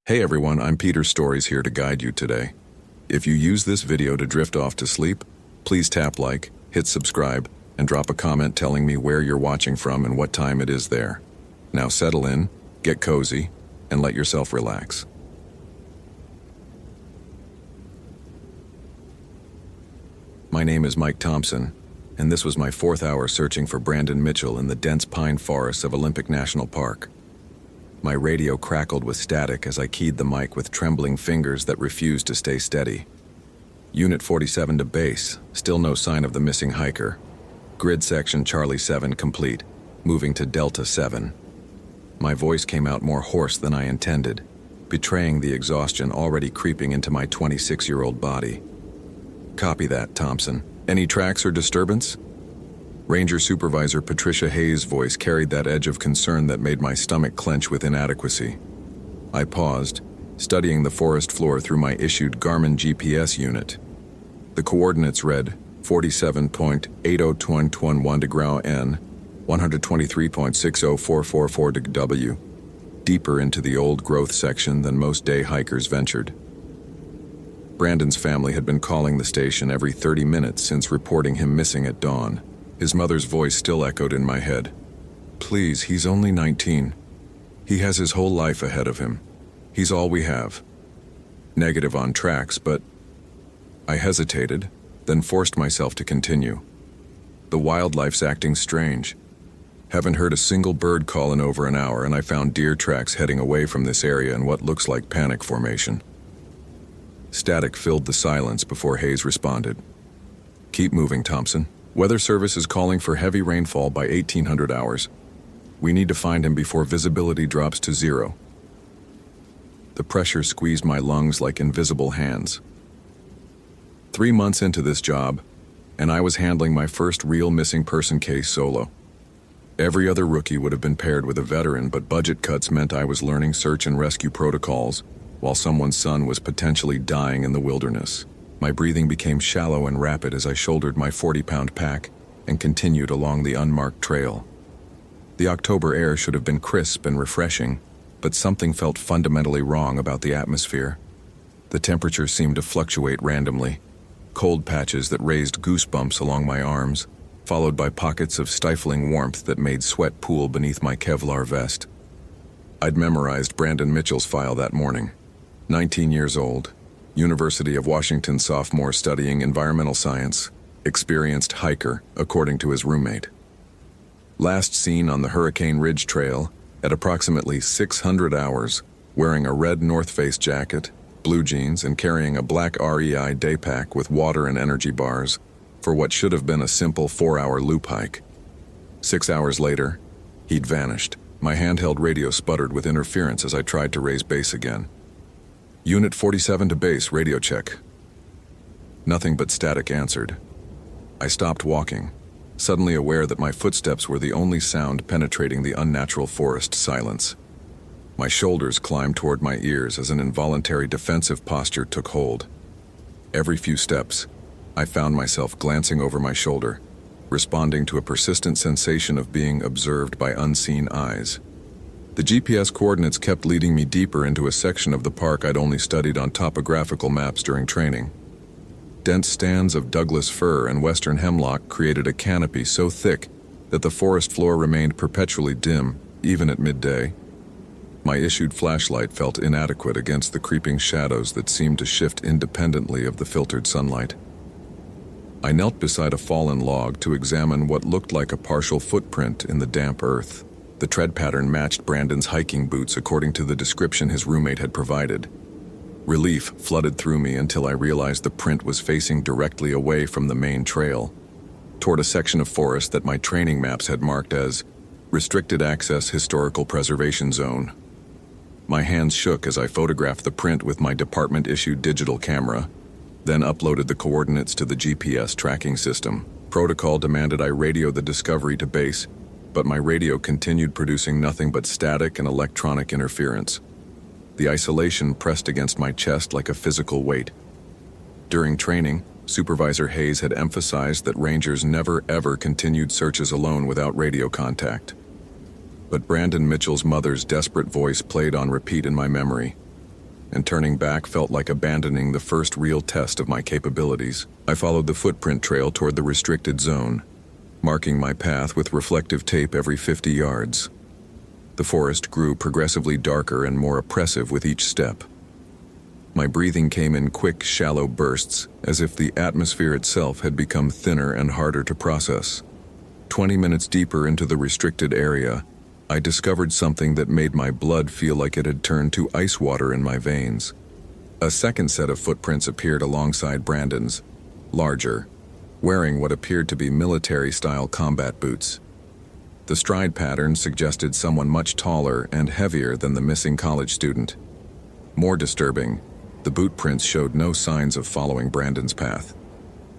Hey everyone, I'm Peter Stories here to guide you today. If you use this video to drift off to sleep, please tap like, hit subscribe, and drop a comment telling me where you're watching from and what time it is there. Now settle in, get cozy, and let yourself relax. My name is Mike Thompson, and this was my 4th hour searching for Brandon Mitchell in the dense pine forests of Olympic National Park. My radio crackled with static as I keyed the mic with trembling fingers that refused to stay steady. Unit 47 to base, still no sign of the missing hiker. Grid section Charlie 7 complete, moving to Delta 7. My voice came out more hoarse than I intended, betraying the exhaustion already creeping into my 26-year-old body. Copy that, Thompson. Any tracks or disturbance? Ranger Supervisor Patricia Hayes' voice carried that edge of concern that made my stomach clench with inadequacy. I paused, studying the forest floor through my issued Garmin GPS unit. The coordinates read 47.8021 degree N, 123.60444 degree W, deeper into the old growth section than most day hikers ventured. Brandon's family had been calling the station every 30 minutes since reporting him missing at dawn. His mother's voice still echoed in my head. Please, he's only 19. He has his whole life ahead of him. He's all we have. Negative on tracks, but I hesitated, then forced myself to continue. The wildlife's acting strange. Haven't heard a single bird call in over an hour, and I found deer tracks heading away from this area in what looks like panic formation. Static filled the silence before Hayes responded. Keep moving, Thompson. Weather Service is calling for heavy rainfall by 1800 hours. We need to find him before visibility drops to 0. The pressure squeezed my lungs like invisible hands. 3 months into this job, and I was handling my first real missing person case solo. Every other rookie would have been paired with a veteran, but budget cuts meant I was learning search and rescue protocols, while someone's son was potentially dying in the wilderness. My breathing became shallow and rapid as I shouldered my 40-pound pack and continued along the unmarked trail. The October air should have been crisp and refreshing, but something felt fundamentally wrong about the atmosphere. The temperature seemed to fluctuate randomly, cold patches that raised goosebumps along my arms, followed by pockets of stifling warmth that made sweat pool beneath my Kevlar vest. I'd memorized Brandon Mitchell's file that morning. 19 years old, University of Washington sophomore studying environmental science, experienced hiker, according to his roommate. Last seen on the Hurricane Ridge Trail at approximately 600 hours, wearing a red North Face jacket, blue jeans, and carrying a black REI day pack with water and energy bars for what should have been a simple 4-hour loop hike. 6 hours later, he'd vanished. My handheld radio sputtered with interference as I tried to raise base again. Unit 47 to base, radio check. Nothing but static answered. I stopped walking, suddenly aware that my footsteps were the only sound penetrating the unnatural forest silence. My shoulders climbed toward my ears as an involuntary defensive posture took hold. Every few steps, I found myself glancing over my shoulder, responding to a persistent sensation of being observed by unseen eyes. The GPS coordinates kept leading me deeper into a section of the park I'd only studied on topographical maps during training. Dense stands of Douglas fir and western hemlock created a canopy so thick that the forest floor remained perpetually dim, even at midday. My issued flashlight felt inadequate against the creeping shadows that seemed to shift independently of the filtered sunlight. I knelt beside a fallen log to examine what looked like a partial footprint in the damp earth. The tread pattern matched Brandon's hiking boots according to the description his roommate had provided. Relief flooded through me until I realized the print was facing directly away from the main trail, toward a section of forest that my training maps had marked as Restricted Access Historical Preservation Zone. My hands shook as I photographed the print with my department-issued digital camera, then uploaded the coordinates to the GPS tracking system. Protocol demanded I radio the discovery to base, but my radio continued producing nothing but static and electronic interference. The isolation pressed against my chest like a physical weight. During training, Supervisor Hayes had emphasized that Rangers never ever continued searches alone without radio contact. But Brandon Mitchell's mother's desperate voice played on repeat in my memory. and turning back felt like abandoning the first real test of my capabilities. I followed the footprint trail toward the restricted zone, marking my path with reflective tape every 50 yards. The forest grew progressively darker and more oppressive with each step. My breathing came in quick, shallow bursts, as if the atmosphere itself had become thinner and harder to process. 20 minutes deeper into the restricted area, I discovered something that made my blood feel like it had turned to ice water in my veins. A second set of footprints appeared alongside Brandon's, larger, wearing what appeared to be military-style combat boots. The stride pattern suggested someone much taller and heavier than the missing college student. More disturbing, the boot prints showed no signs of following Brandon's path.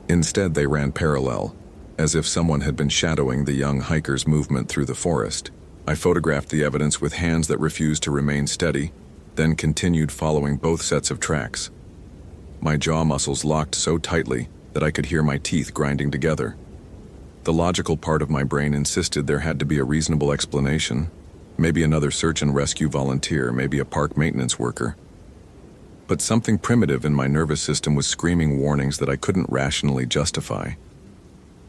Instead, they ran parallel, as if someone had been shadowing the young hiker's movement through the forest. I photographed the evidence with hands that refused to remain steady, then continued following both sets of tracks. My jaw muscles locked so tightly that I could hear my teeth grinding together. The logical part of my brain insisted there had to be a reasonable explanation, maybe another search and rescue volunteer, maybe a park maintenance worker. But something primitive in my nervous system was screaming warnings that I couldn't rationally justify.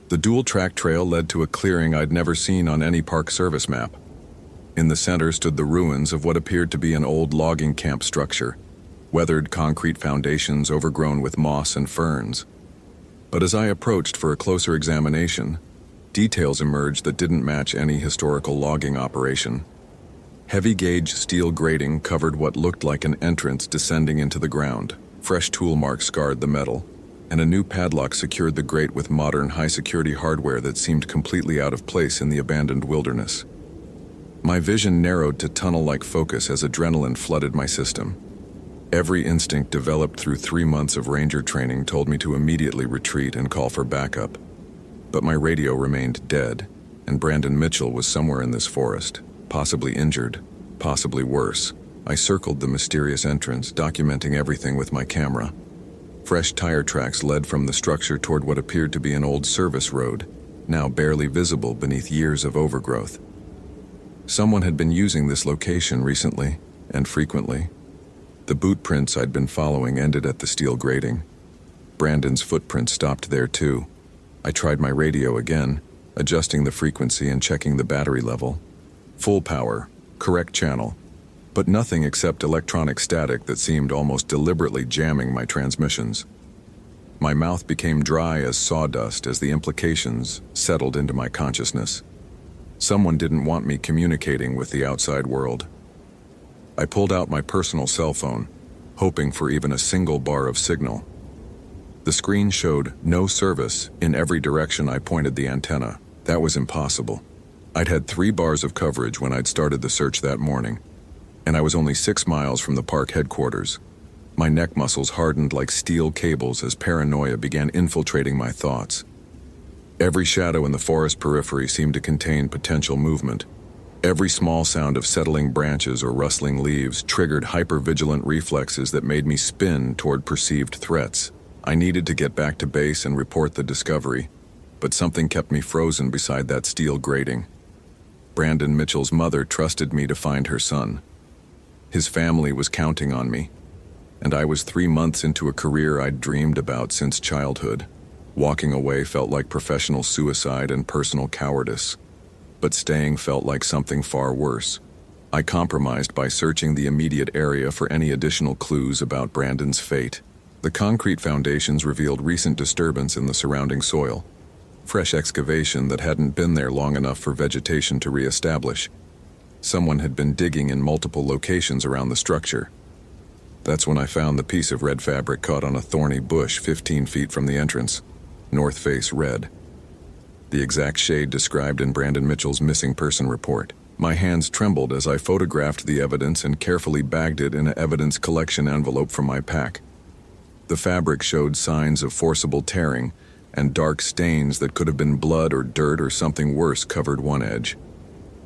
The dual-track trail led to a clearing I'd never seen on any park service map. In the center stood the ruins of what appeared to be an old logging camp structure, weathered concrete foundations overgrown with moss and ferns. But as I approached for a closer examination, details emerged that didn't match any historical logging operation. Heavy-gauge steel grating covered what looked like an entrance descending into the ground. Fresh tool marks scarred the metal, and a new padlock secured the grate with modern high-security hardware that seemed completely out of place in the abandoned wilderness. My vision narrowed to tunnel-like focus as adrenaline flooded my system. Every instinct developed through 3 months of ranger training told me to immediately retreat and call for backup. But my radio remained dead, and Brandon Mitchell was somewhere in this forest, possibly injured, possibly worse. I circled the mysterious entrance, documenting everything with my camera. Fresh tire tracks led from the structure toward what appeared to be an old service road, now barely visible beneath years of overgrowth. Someone had been using this location recently, and frequently. The boot prints I'd been following ended at the steel grating. Brandon's footprint stopped there too. I tried my radio again, adjusting the frequency and checking the battery level. Full power, correct channel, but nothing except electronic static that seemed almost deliberately jamming my transmissions. My mouth became dry as sawdust as the implications settled into my consciousness. Someone didn't want me communicating with the outside world. I pulled out my personal cell phone, hoping for even a single bar of signal. The screen showed no service in every direction I pointed the antenna. That was impossible. I'd had 3 bars of coverage when I'd started the search that morning, and I was only 6 miles from the park headquarters. My neck muscles hardened like steel cables as paranoia began infiltrating my thoughts. Every shadow in the forest periphery seemed to contain potential movement. Every small sound of settling branches or rustling leaves triggered hypervigilant reflexes that made me spin toward perceived threats. I needed to get back to base and report the discovery, but something kept me frozen beside that steel grating. Brandon Mitchell's mother trusted me to find her son. His family was counting on me, and I was 3 months into a career I'd dreamed about since childhood. Walking away felt like professional suicide and personal cowardice, but staying felt like something far worse. I compromised by searching the immediate area for any additional clues about Brandon's fate. The concrete foundations revealed recent disturbance in the surrounding soil, fresh excavation that hadn't been there long enough for vegetation to reestablish. Someone had been digging in multiple locations around the structure. That's when I found the piece of red fabric caught on a thorny bush 15 feet from the entrance, north face red. The exact shade described in Brandon Mitchell's missing person report. My hands trembled as I photographed the evidence and carefully bagged it in an evidence collection envelope from my pack. The fabric showed signs of forcible tearing, and dark stains that could have been blood or dirt or something worse covered one edge.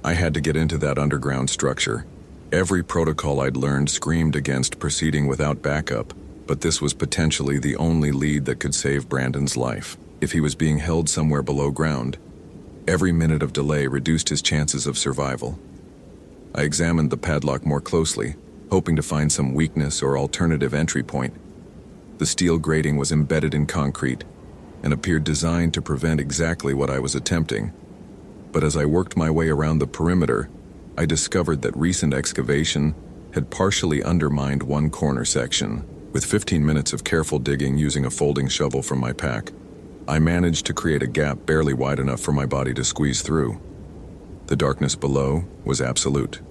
I had to get into that underground structure. Every protocol I'd learned screamed against proceeding without backup, but this was potentially the only lead that could save Brandon's life. If he was being held somewhere below ground, every minute of delay reduced his chances of survival. I examined the padlock more closely, hoping to find some weakness or alternative entry point. The steel grating was embedded in concrete and appeared designed to prevent exactly what I was attempting. But as I worked my way around the perimeter, I discovered that recent excavation had partially undermined one corner section. With 15 minutes of careful digging using a folding shovel from my pack, I managed to create a gap barely wide enough for my body to squeeze through. The darkness below was absolute.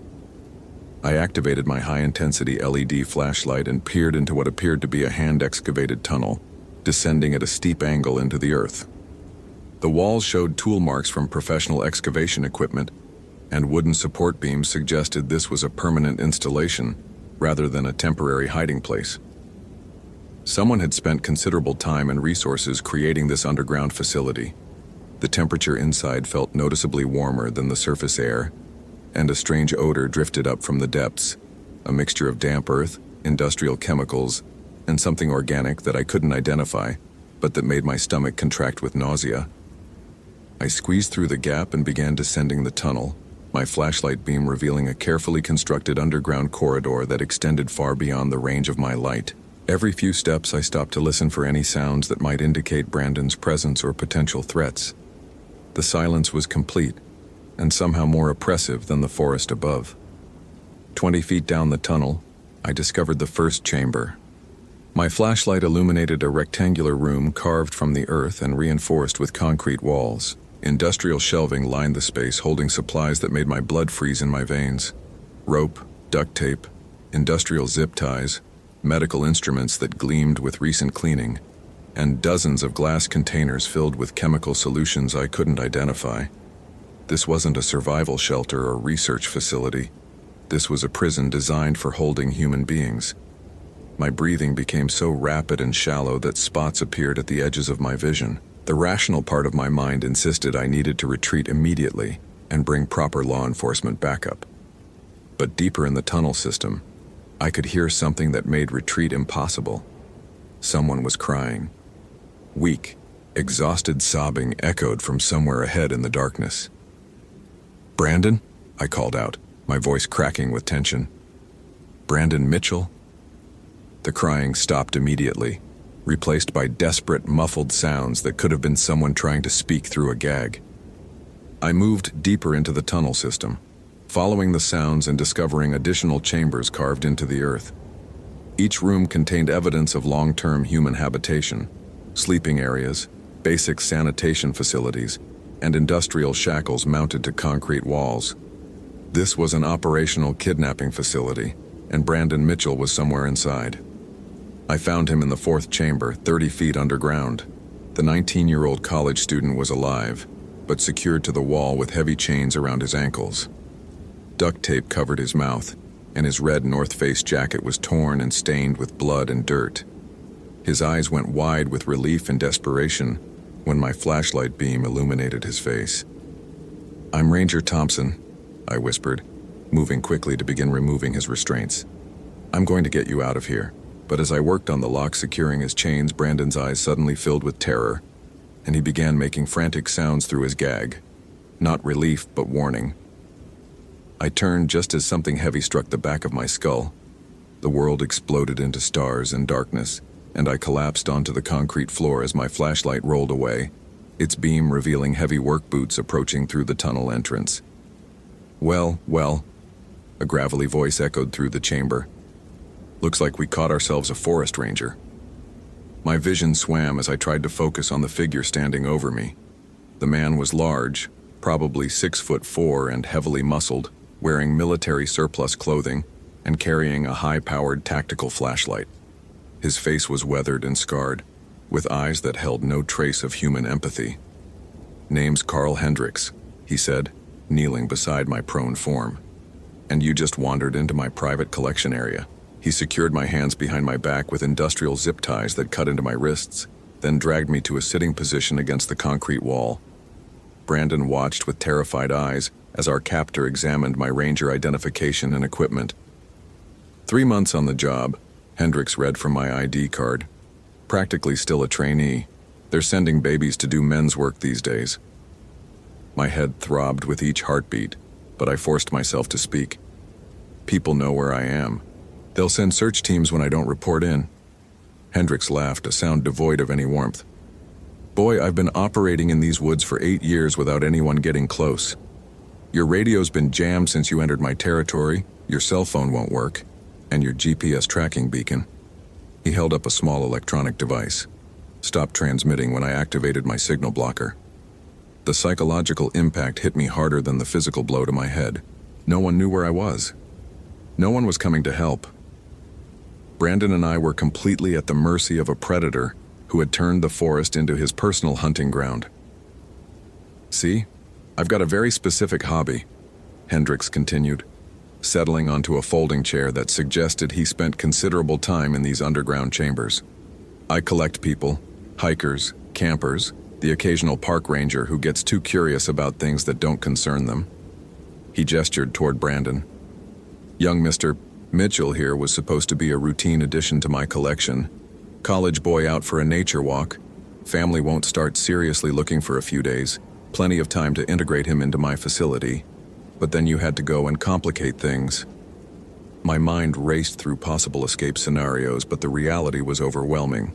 I activated my high-intensity LED flashlight and peered into what appeared to be a hand-excavated tunnel, descending at a steep angle into the earth. The walls showed tool marks from professional excavation equipment, and wooden support beams suggested this was a permanent installation rather than a temporary hiding place. Someone had spent considerable time and resources creating this underground facility. The temperature inside felt noticeably warmer than the surface air, and a strange odor drifted up from the depths, a mixture of damp earth, industrial chemicals, and something organic that I couldn't identify, but that made my stomach contract with nausea. I squeezed through the gap and began descending the tunnel, my flashlight beam revealing a carefully constructed underground corridor that extended far beyond the range of my light. Every few steps I stopped to listen for any sounds that might indicate Brandon's presence or potential threats. The silence was complete, and somehow more oppressive than the forest above. 20 feet down the tunnel, I discovered the first chamber. My flashlight illuminated a rectangular room carved from the earth and reinforced with concrete walls. Industrial shelving lined the space, holding supplies that made my blood freeze in my veins. Rope, duct tape, industrial zip ties, medical instruments that gleamed with recent cleaning, and dozens of glass containers filled with chemical solutions I couldn't identify. This wasn't a survival shelter or research facility. This was a prison designed for holding human beings. My breathing became so rapid and shallow that spots appeared at the edges of my vision. The rational part of my mind insisted I needed to retreat immediately and bring proper law enforcement backup. But deeper in the tunnel system, I could hear something that made retreat impossible. Someone was crying. Weak, exhausted sobbing echoed from somewhere ahead in the darkness. "Brandon?" I called out, my voice cracking with tension. "Brandon Mitchell?" The crying stopped immediately, replaced by desperate, muffled sounds that could have been someone trying to speak through a gag. I moved deeper into the tunnel system, following the sounds and discovering additional chambers carved into the earth. Each room contained evidence of long-term human habitation, sleeping areas, basic sanitation facilities, and industrial shackles mounted to concrete walls. This was an operational kidnapping facility, and Brandon Mitchell was somewhere inside. I found him in the fourth chamber, 30 feet underground. The 19-year-old college student was alive, but secured to the wall with heavy chains around his ankles. Duct tape covered his mouth, and his red North Face jacket was torn and stained with blood and dirt. His eyes went wide with relief and desperation when my flashlight beam illuminated his face. "I'm Ranger Thompson," I whispered, moving quickly to begin removing his restraints. "I'm going to get you out of here." But as I worked on the lock securing his chains, Brandon's eyes suddenly filled with terror, and he began making frantic sounds through his gag. Not relief, but warning. I turned just as something heavy struck the back of my skull. The world exploded into stars and darkness, and I collapsed onto the concrete floor as my flashlight rolled away, its beam revealing heavy work boots approaching through the tunnel entrance. Well, a gravelly voice echoed through the chamber. "Looks like we caught ourselves a forest ranger." My vision swam as I tried to focus on the figure standing over me. The man was large, probably 6'4" and heavily muscled, wearing military surplus clothing and carrying a high-powered tactical flashlight. His face was weathered and scarred, with eyes that held no trace of human empathy. "Name's Carl Hendricks," he said, kneeling beside my prone form. "And you just wandered into my private collection area." He secured my hands behind my back with industrial zip ties that cut into my wrists, then dragged me to a sitting position against the concrete wall. Brandon watched with terrified eyes as our captor examined my ranger identification and equipment. 3 months on the job, Hendricks read from my ID card. Practically still a trainee. They're sending babies to do men's work these days. My head throbbed with each heartbeat, but I forced myself to speak. "People know where I am. They'll send search teams when I don't report in. Hendricks laughed, a sound devoid of any warmth. Boy, I've been operating in these woods for 8 years without anyone getting close. Your radio's been jammed since you entered my territory, your cell phone won't work, and your GPS tracking beacon. He held up a small electronic device. Stopped transmitting when I activated my signal blocker. The psychological impact hit me harder than the physical blow to my head. No one knew where I was. No one was coming to help. Brandon and I were completely at the mercy of a predator who had turned the forest into his personal hunting ground. See, I've got a very specific hobby, Hendricks continued, settling onto a folding chair that suggested he spent considerable time in these underground chambers. I collect people, hikers, campers, the occasional park ranger who gets too curious about things that don't concern them. He gestured toward Brandon. Young Mr. Mitchell here was supposed to be a routine addition to my collection. College boy out for a nature walk. Family won't start seriously looking for a few days. Plenty of time to integrate him into my facility. But then you had to go and complicate things. My mind raced through possible escape scenarios, but the reality was overwhelming.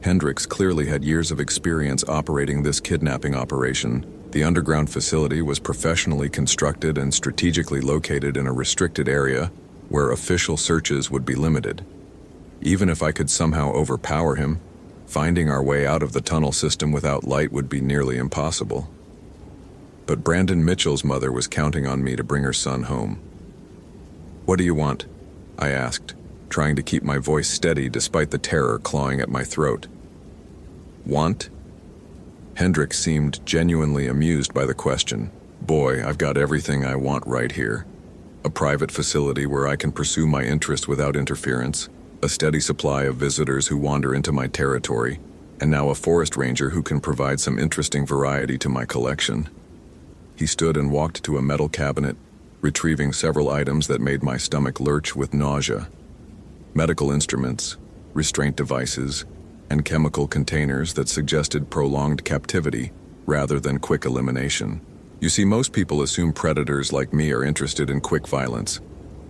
Hendricks clearly had years of experience operating this kidnapping operation. The underground facility was professionally constructed and strategically located in a restricted area where official searches would be limited. Even if I could somehow overpower him, finding our way out of the tunnel system without light would be nearly impossible. But Brandon Mitchell's mother was counting on me to bring her son home. "What do you want?" I asked, trying to keep my voice steady despite the terror clawing at my throat. "Want?" Hendricks seemed genuinely amused by the question. "Boy, I've got everything I want right here. A private facility where I can pursue my interest without interference, a steady supply of visitors who wander into my territory, and now a forest ranger who can provide some interesting variety to my collection." He stood and walked to a metal cabinet, retrieving several items that made my stomach lurch with nausea. Medical instruments, restraint devices, and chemical containers that suggested prolonged captivity rather than quick elimination. You see, most people assume predators like me are interested in quick violence.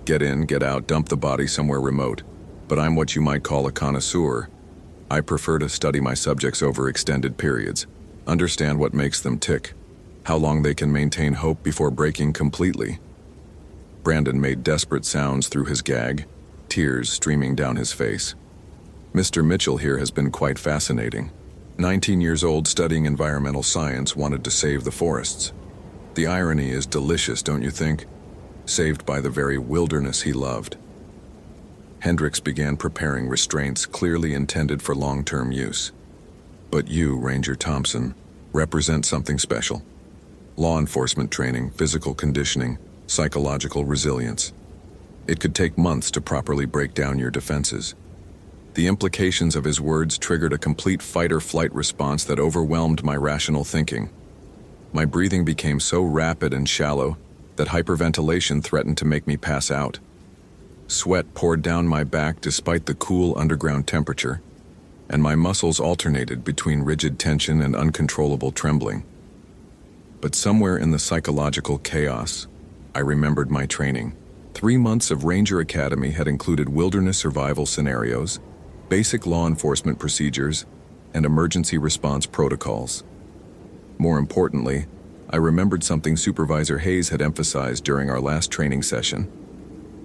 Get in, get out, dump the body somewhere remote. But I'm what you might call a connoisseur. I prefer to study my subjects over extended periods, understand what makes them tick, how long they can maintain hope before breaking completely. Brandon made desperate sounds through his gag, tears streaming down his face. Mr. Mitchell here has been quite fascinating. 19 years old, studying environmental science, wanted to save the forests. The irony is delicious, don't you think? Saved by the very wilderness he loved. Hendricks began preparing restraints clearly intended for long-term use. But you, Ranger Thompson, represent something special. Law enforcement training, physical conditioning, psychological resilience. It could take months to properly break down your defenses. The implications of his words triggered a complete fight-or-flight response that overwhelmed my rational thinking. My breathing became so rapid and shallow that hyperventilation threatened to make me pass out. Sweat poured down my back despite the cool underground temperature, and my muscles alternated between rigid tension and uncontrollable trembling. But somewhere in the psychological chaos, I remembered my training. 3 months of Ranger Academy had included wilderness survival scenarios, basic law enforcement procedures, and emergency response protocols. More importantly, I remembered something Supervisor Hayes had emphasized during our last training session.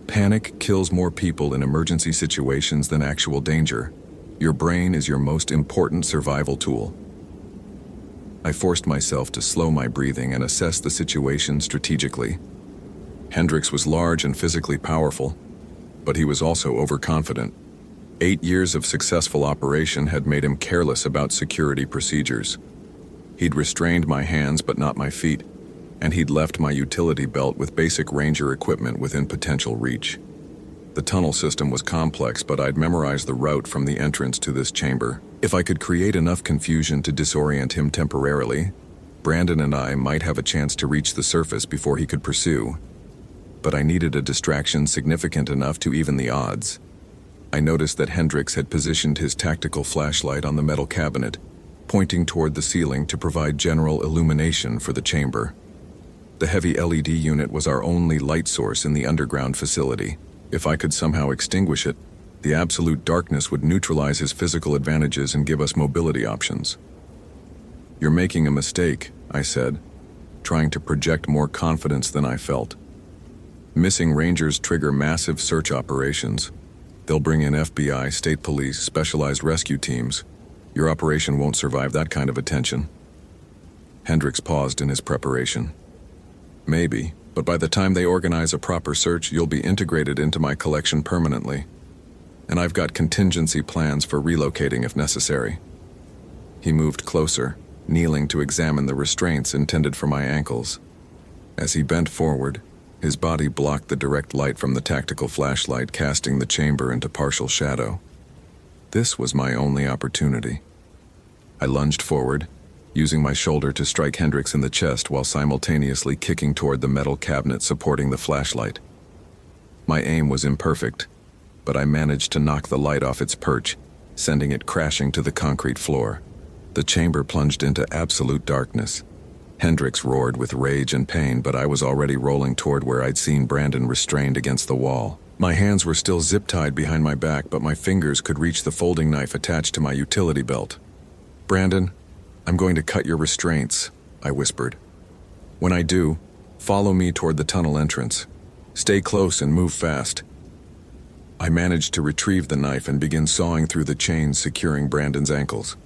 Panic kills more people in emergency situations than actual danger. Your brain is your most important survival tool. I forced myself to slow my breathing and assess the situation strategically. Hendricks was large and physically powerful, but he was also overconfident. 8 years of successful operation had made him careless about security procedures. He'd restrained my hands but not my feet, and he'd left my utility belt with basic ranger equipment within potential reach. The tunnel system was complex, but I'd memorized the route from the entrance to this chamber. If I could create enough confusion to disorient him temporarily, Brandon and I might have a chance to reach the surface before he could pursue. But I needed a distraction significant enough to even the odds. I noticed that Hendricks had positioned his tactical flashlight on the metal cabinet, pointing toward the ceiling to provide general illumination for the chamber. The heavy LED unit was our only light source in the underground facility. If I could somehow extinguish it, the absolute darkness would neutralize his physical advantages and give us mobility options. "You're making a mistake," I said, trying to project more confidence than I felt. "Missing rangers trigger massive search operations. They'll bring in FBI, state police, specialized rescue teams. Your operation won't survive that kind of attention." Hendricks paused in his preparation. "Maybe, but by the time they organize a proper search, you'll be integrated into my collection permanently. And I've got contingency plans for relocating if necessary." He moved closer, kneeling to examine the restraints intended for my ankles. As he bent forward, his body blocked the direct light from the tactical flashlight, casting the chamber into partial shadow. This was my only opportunity. I lunged forward, using my shoulder to strike Hendricks in the chest while simultaneously kicking toward the metal cabinet supporting the flashlight. My aim was imperfect, but I managed to knock the light off its perch, sending it crashing to the concrete floor. The chamber plunged into absolute darkness. Hendricks roared with rage and pain, but I was already rolling toward where I'd seen Brandon restrained against the wall. My hands were still zip-tied behind my back, but my fingers could reach the folding knife attached to my utility belt. "Brandon, I'm going to cut your restraints," I whispered. "When I do, follow me toward the tunnel entrance. Stay close and move fast." I managed to retrieve the knife and begin sawing through the chains securing Brandon's ankles.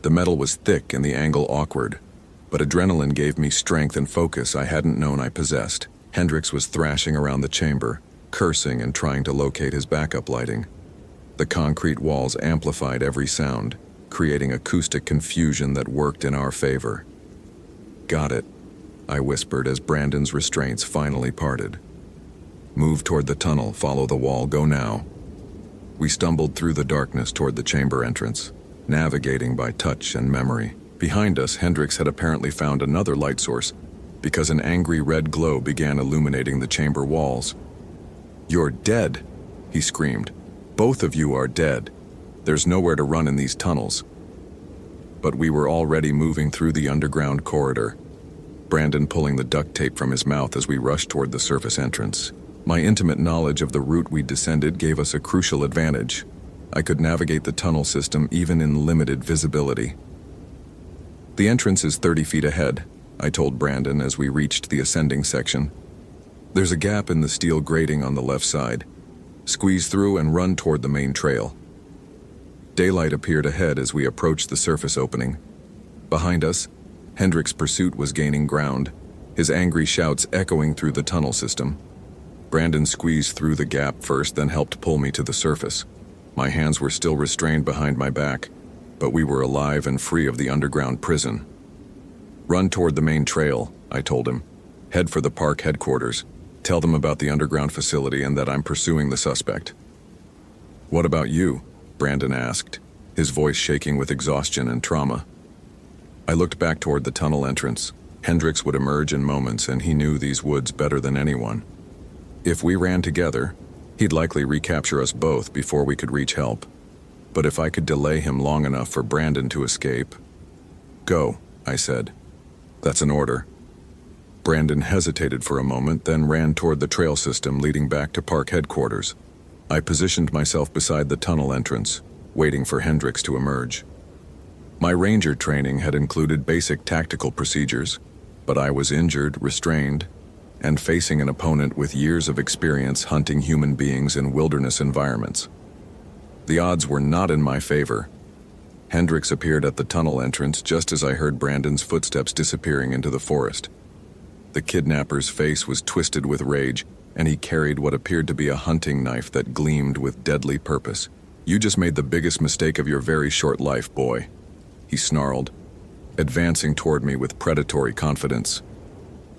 The metal was thick and the angle awkward, but adrenaline gave me strength and focus I hadn't known I possessed. Hendricks was thrashing around the chamber, cursing and trying to locate his backup lighting. The concrete walls amplified every sound, creating acoustic confusion that worked in our favor. "Got it," I whispered as Brandon's restraints finally parted. "Move toward the tunnel, follow the wall, go now." We stumbled through the darkness toward the chamber entrance, navigating by touch and memory. Behind us, Hendricks had apparently found another light source, because an angry red glow began illuminating the chamber walls. "You're dead," he screamed. "Both of you are dead. There's nowhere to run in these tunnels." But we were already moving through the underground corridor, Brandon pulling the duct tape from his mouth as we rushed toward the surface entrance. My intimate knowledge of the route we descended gave us a crucial advantage. I could navigate the tunnel system even in limited visibility. "The entrance is 30 feet ahead," I told Brandon as we reached the ascending section. "There's a gap in the steel grating on the left side. Squeeze through and run toward the main trail." Daylight appeared ahead as we approached the surface opening. Behind us, Hendricks' pursuit was gaining ground, his angry shouts echoing through the tunnel system. Brandon squeezed through the gap first, then helped pull me to the surface. My hands were still restrained behind my back, but we were alive and free of the underground prison. "Run toward the main trail," I told him. "Head for the park headquarters. Tell them about the underground facility and that I'm pursuing the suspect." "What about you?" Brandon asked, his voice shaking with exhaustion and trauma. I looked back toward the tunnel entrance. Hendricks would emerge in moments, and he knew these woods better than anyone. If we ran together, he'd likely recapture us both before we could reach help. But if I could delay him long enough for Brandon to escape— "Go," I said. "That's an order." Brandon hesitated for a moment, then ran toward the trail system leading back to park headquarters. I positioned myself beside the tunnel entrance, waiting for Hendricks to emerge. My ranger training had included basic tactical procedures, but I was injured, restrained, and facing an opponent with years of experience hunting human beings in wilderness environments. The odds were not in my favor. Hendricks appeared at the tunnel entrance just as I heard Brandon's footsteps disappearing into the forest. The kidnapper's face was twisted with rage, and he carried what appeared to be a hunting knife that gleamed with deadly purpose. "You just made the biggest mistake of your very short life, boy," he snarled, advancing toward me with predatory confidence.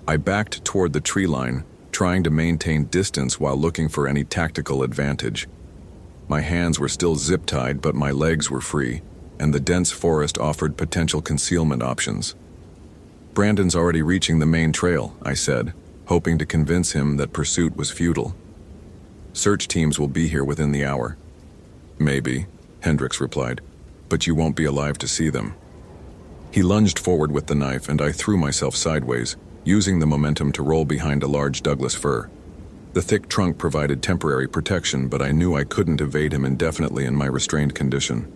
I backed toward the tree line, trying to maintain distance while looking for any tactical advantage. My hands were still zip-tied, but my legs were free, and the dense forest offered potential concealment options. "Brandon's already reaching the main trail," I said, hoping to convince him that pursuit was futile. "Search teams will be here within the hour." "Maybe," Hendricks replied, "but you won't be alive to see them." He lunged forward with the knife, and I threw myself sideways, using the momentum to roll behind a large Douglas fir. The thick trunk provided temporary protection, but I knew I couldn't evade him indefinitely in my restrained condition.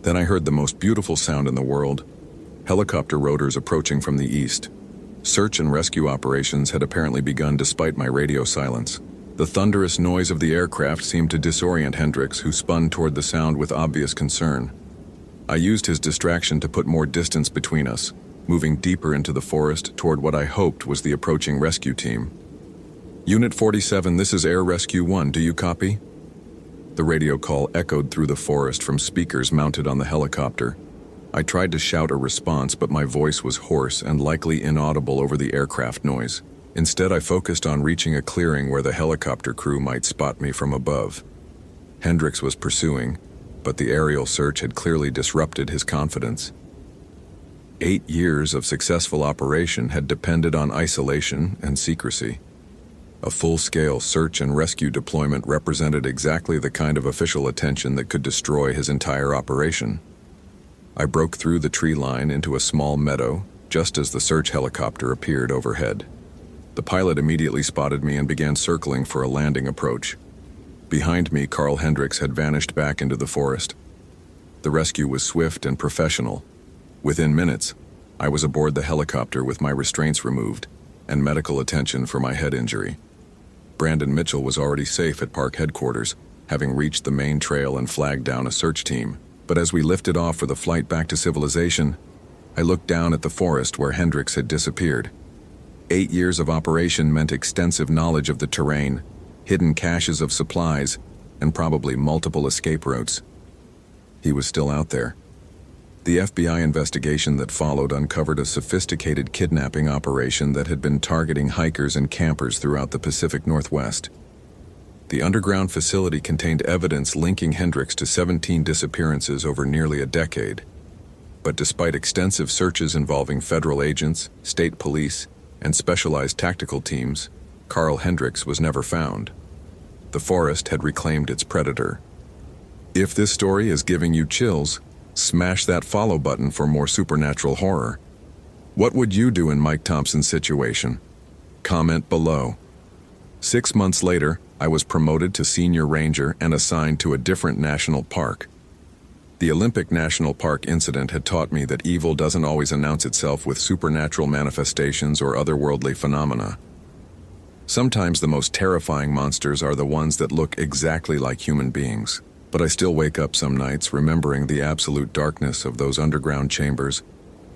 Then I heard the most beautiful sound in the world: helicopter rotors approaching from the east. Search and rescue operations had apparently begun despite my radio silence. The thunderous noise of the aircraft seemed to disorient Hendricks, who spun toward the sound with obvious concern. I used his distraction to put more distance between us, moving deeper into the forest toward what I hoped was the approaching rescue team. Unit 47, this is Air Rescue 1, do you copy? The radio call echoed through the forest from speakers mounted on the helicopter. I tried to shout a response, but my voice was hoarse and likely inaudible over the aircraft noise. Instead, I focused on reaching a clearing where the helicopter crew might spot me from above. Hendricks was pursuing, but the aerial search had clearly disrupted his confidence. 8 years of successful operation had depended on isolation and secrecy. A full-scale search and rescue deployment represented exactly the kind of official attention that could destroy his entire operation. I broke through the tree line into a small meadow just as the search helicopter appeared overhead. The pilot immediately spotted me and began circling for a landing approach. Behind me, Carl Hendricks had vanished back into the forest. The rescue was swift and professional. Within minutes, I was aboard the helicopter with my restraints removed and medical attention for my head injury. Brandon Mitchell was already safe at park headquarters, having reached the main trail and flagged down a search team. But as we lifted off for the flight back to civilization, I looked down at the forest where Hendricks had disappeared. 8 years of operation meant extensive knowledge of the terrain, hidden caches of supplies, and probably multiple escape routes. He was still out there. The FBI investigation that followed uncovered a sophisticated kidnapping operation that had been targeting hikers and campers throughout the Pacific Northwest. The underground facility contained evidence linking Hendricks to 17 disappearances over nearly a decade. But despite extensive searches involving federal agents, state police, and specialized tactical teams, Carl Hendricks was never found. The forest had reclaimed its predator. If this story is giving you chills, smash that follow button for more supernatural horror. What would you do in Mike Thompson's situation? Comment below. 6 months later, I was promoted to senior ranger and assigned to a different national park. The Olympic National Park incident had taught me that evil doesn't always announce itself with supernatural manifestations or otherworldly phenomena. Sometimes the most terrifying monsters are the ones that look exactly like human beings. But I still wake up some nights remembering the absolute darkness of those underground chambers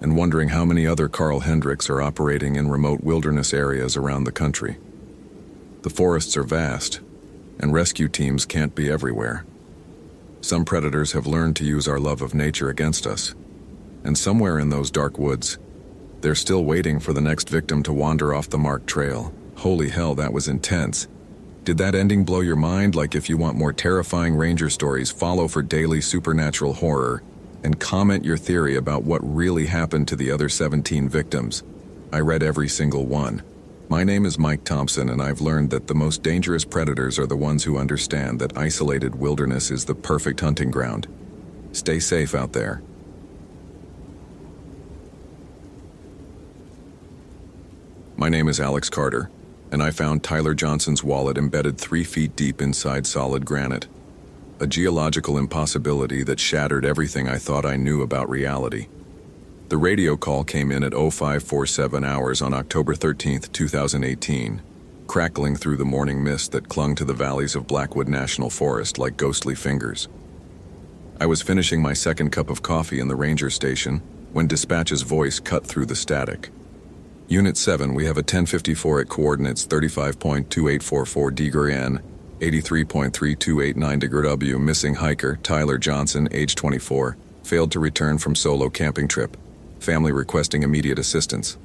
and wondering how many other Carl Hendricks are operating in remote wilderness areas around the country. The forests are vast, and rescue teams can't be everywhere. Some predators have learned to use our love of nature against us, and somewhere in those dark woods, they're still waiting for the next victim to wander off the marked trail. Holy hell, that was intense. Did that ending blow your mind? Like, if you want more terrifying ranger stories, follow for daily supernatural horror, and comment your theory about what really happened to the other 17 victims. I read every single one. My name is Mike Thompson, and I've learned that the most dangerous predators are the ones who understand that isolated wilderness is the perfect hunting ground. Stay safe out there. My name is Alex Carter, and I found Tyler Johnson's wallet embedded 3 feet deep inside solid granite. A geological impossibility that shattered everything I thought I knew about reality. The radio call came in at 0547 hours on October 13, 2018, crackling through the morning mist that clung to the valleys of Blackwood National Forest like ghostly fingers. I was finishing my second cup of coffee in the ranger station when dispatch's voice cut through the static. Unit 7, we have a 1054 at coordinates 35.2844 degree N, 83.3289 degree W, missing hiker Tyler Johnson, age 24, failed to return from solo camping trip. Family requesting immediate assistance.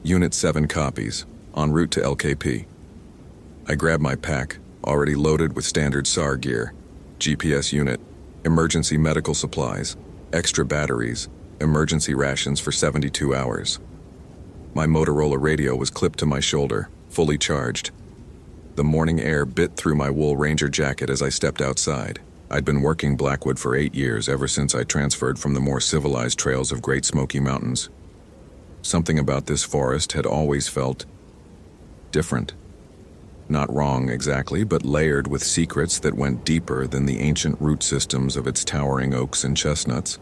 Unit 7 copies, en route to LKP. I grabbed my pack, already loaded with standard SAR gear, GPS unit, emergency medical supplies, extra batteries, emergency rations for 72 hours. My Motorola radio was clipped to my shoulder, fully charged. The morning air bit through my wool ranger jacket as I stepped outside. I'd been working Blackwood for 8 years, ever since I transferred from the more civilized trails of Great Smoky Mountains. Something about this forest had always felt different. Not wrong exactly, but layered with secrets that went deeper than the ancient root systems of its towering oaks and chestnuts.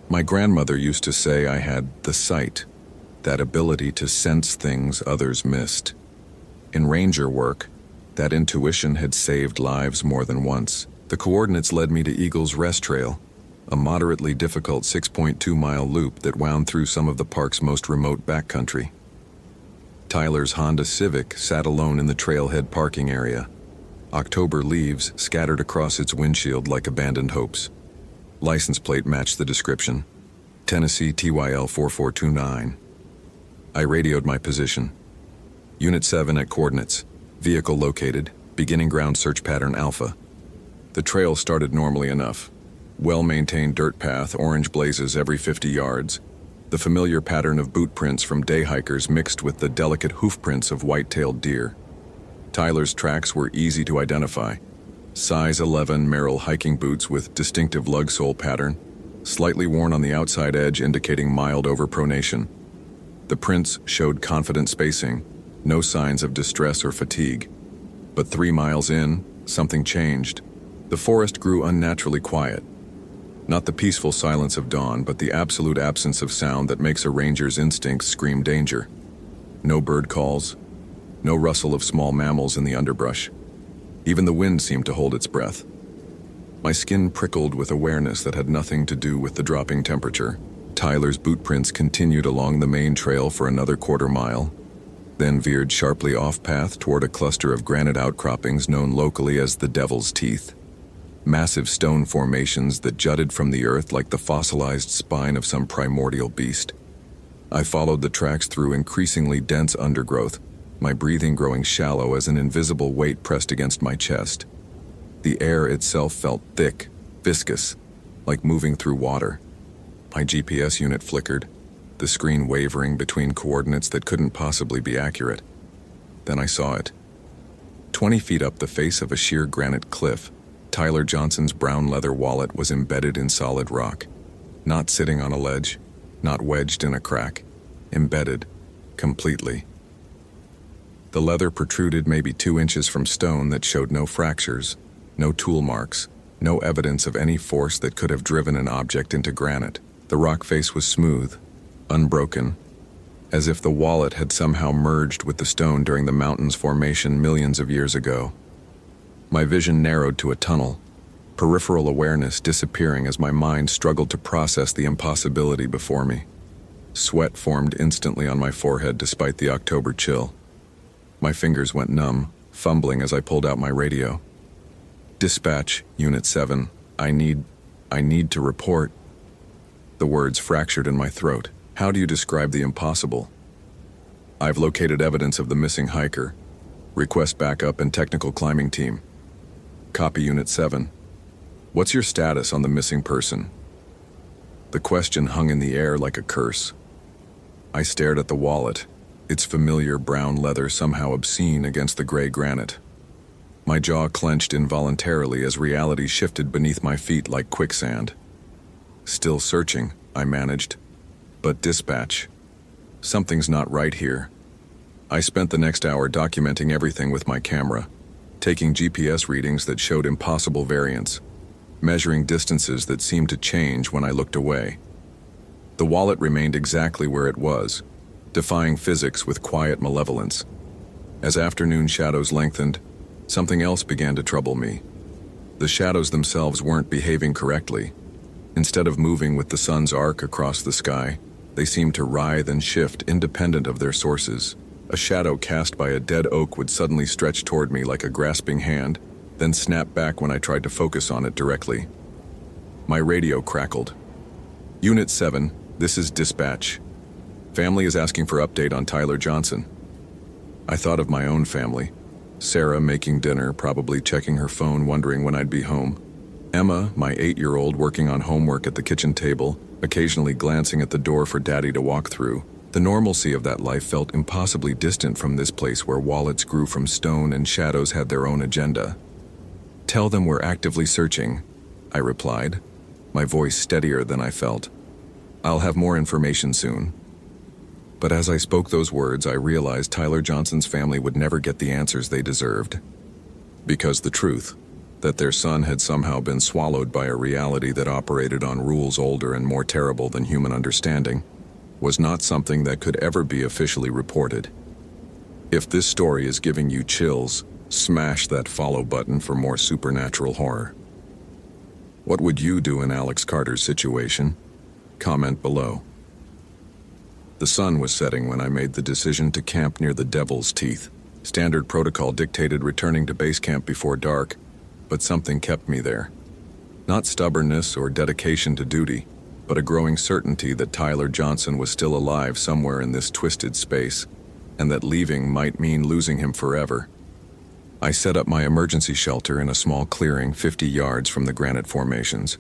My grandmother used to say I had the sight, that ability to sense things others missed. In ranger work, that intuition had saved lives more than once. The coordinates led me to Eagle's Rest Trail, a moderately difficult 6.2-mile loop that wound through some of the park's most remote backcountry. Tyler's Honda Civic sat alone in the trailhead parking area, October leaves scattered across its windshield like abandoned hopes. License plate matched the description, Tennessee TYL 4429. I radioed my position. Unit 7 at coordinates, vehicle located, beginning ground search pattern Alpha. The trail started normally enough. Well-maintained dirt path, orange blazes every 50 yards. The familiar pattern of boot prints from day hikers mixed with the delicate hoof prints of white-tailed deer. Tyler's tracks were easy to identify. Size 11 Merrell hiking boots with distinctive lug sole pattern, slightly worn on the outside edge indicating mild overpronation. The prints showed confident spacing, no signs of distress or fatigue. But 3 miles in, something changed. The forest grew unnaturally quiet. Not the peaceful silence of dawn, but the absolute absence of sound that makes a ranger's instincts scream danger. No bird calls, no rustle of small mammals in the underbrush. Even the wind seemed to hold its breath. My skin prickled with awareness that had nothing to do with the dropping temperature. Tyler's boot prints continued along the main trail for another quarter mile, then veered sharply off-path toward a cluster of granite outcroppings known locally as the Devil's Teeth. Massive stone formations that jutted from the earth like the fossilized spine of some primordial beast. I followed the tracks through increasingly dense undergrowth, my breathing growing shallow as an invisible weight pressed against my chest. The air itself felt thick, viscous, like moving through water. My GPS unit flickered, the screen wavering between coordinates that couldn't possibly be accurate. Then I saw it. 20 feet up the face of a sheer granite cliff, Tyler Johnson's brown leather wallet was embedded in solid rock. Not sitting on a ledge, not wedged in a crack. Embedded, completely. The leather protruded maybe 2 inches from stone that showed no fractures, no tool marks, no evidence of any force that could have driven an object into granite. The rock face was smooth, unbroken, as if the wallet had somehow merged with the stone during the mountain's formation millions of years ago. My vision narrowed to a tunnel, peripheral awareness disappearing as my mind struggled to process the impossibility before me. Sweat formed instantly on my forehead despite the October chill. My fingers went numb, fumbling as I pulled out my radio. Dispatch, Unit 7, I need to report. The words fractured in my throat. How do you describe the impossible? I've located evidence of the missing hiker. Request backup and technical climbing team. Copy Unit 7. What's your status on the missing person? The question hung in the air like a curse. I stared at the wallet, its familiar brown leather somehow obscene against the gray granite. My jaw clenched involuntarily as reality shifted beneath my feet like quicksand. Still searching, I managed. But dispatch. Something's not right here. I spent the next hour documenting everything with my camera, taking GPS readings that showed impossible variance, measuring distances that seemed to change when I looked away. The wallet remained exactly where it was, defying physics with quiet malevolence. As afternoon shadows lengthened, something else began to trouble me. The shadows themselves weren't behaving correctly. Instead of moving with the sun's arc across the sky, they seemed to writhe and shift independent of their sources. A shadow cast by a dead oak would suddenly stretch toward me like a grasping hand, then snap back when I tried to focus on it directly. My radio crackled. Unit 7, this is dispatch. Family is asking for update on Tyler Johnson. I thought of my own family. Sarah making dinner, probably checking her phone, wondering when I'd be home. Emma, my 8-year-old, working on homework at the kitchen table, occasionally glancing at the door for Daddy to walk through. The normalcy of that life felt impossibly distant from this place where wallets grew from stone and shadows had their own agenda. Tell them we're actively searching, I replied, my voice steadier than I felt. I'll have more information soon. But as I spoke those words, I realized Tyler Johnson's family would never get the answers they deserved. Because the truth, that their son had somehow been swallowed by a reality that operated on rules older and more terrible than human understanding, was not something that could ever be officially reported. If this story is giving you chills, smash that follow button for more supernatural horror. What would you do in Alex Carter's situation? Comment below. The sun was setting when I made the decision to camp near the Devil's Teeth. Standard protocol dictated returning to base camp before dark, but something kept me there. Not stubbornness or dedication to duty, but a growing certainty that Tyler Johnson was still alive somewhere in this twisted space, and that leaving might mean losing him forever. I set up my emergency shelter in a small clearing 50 yards from the granite formations,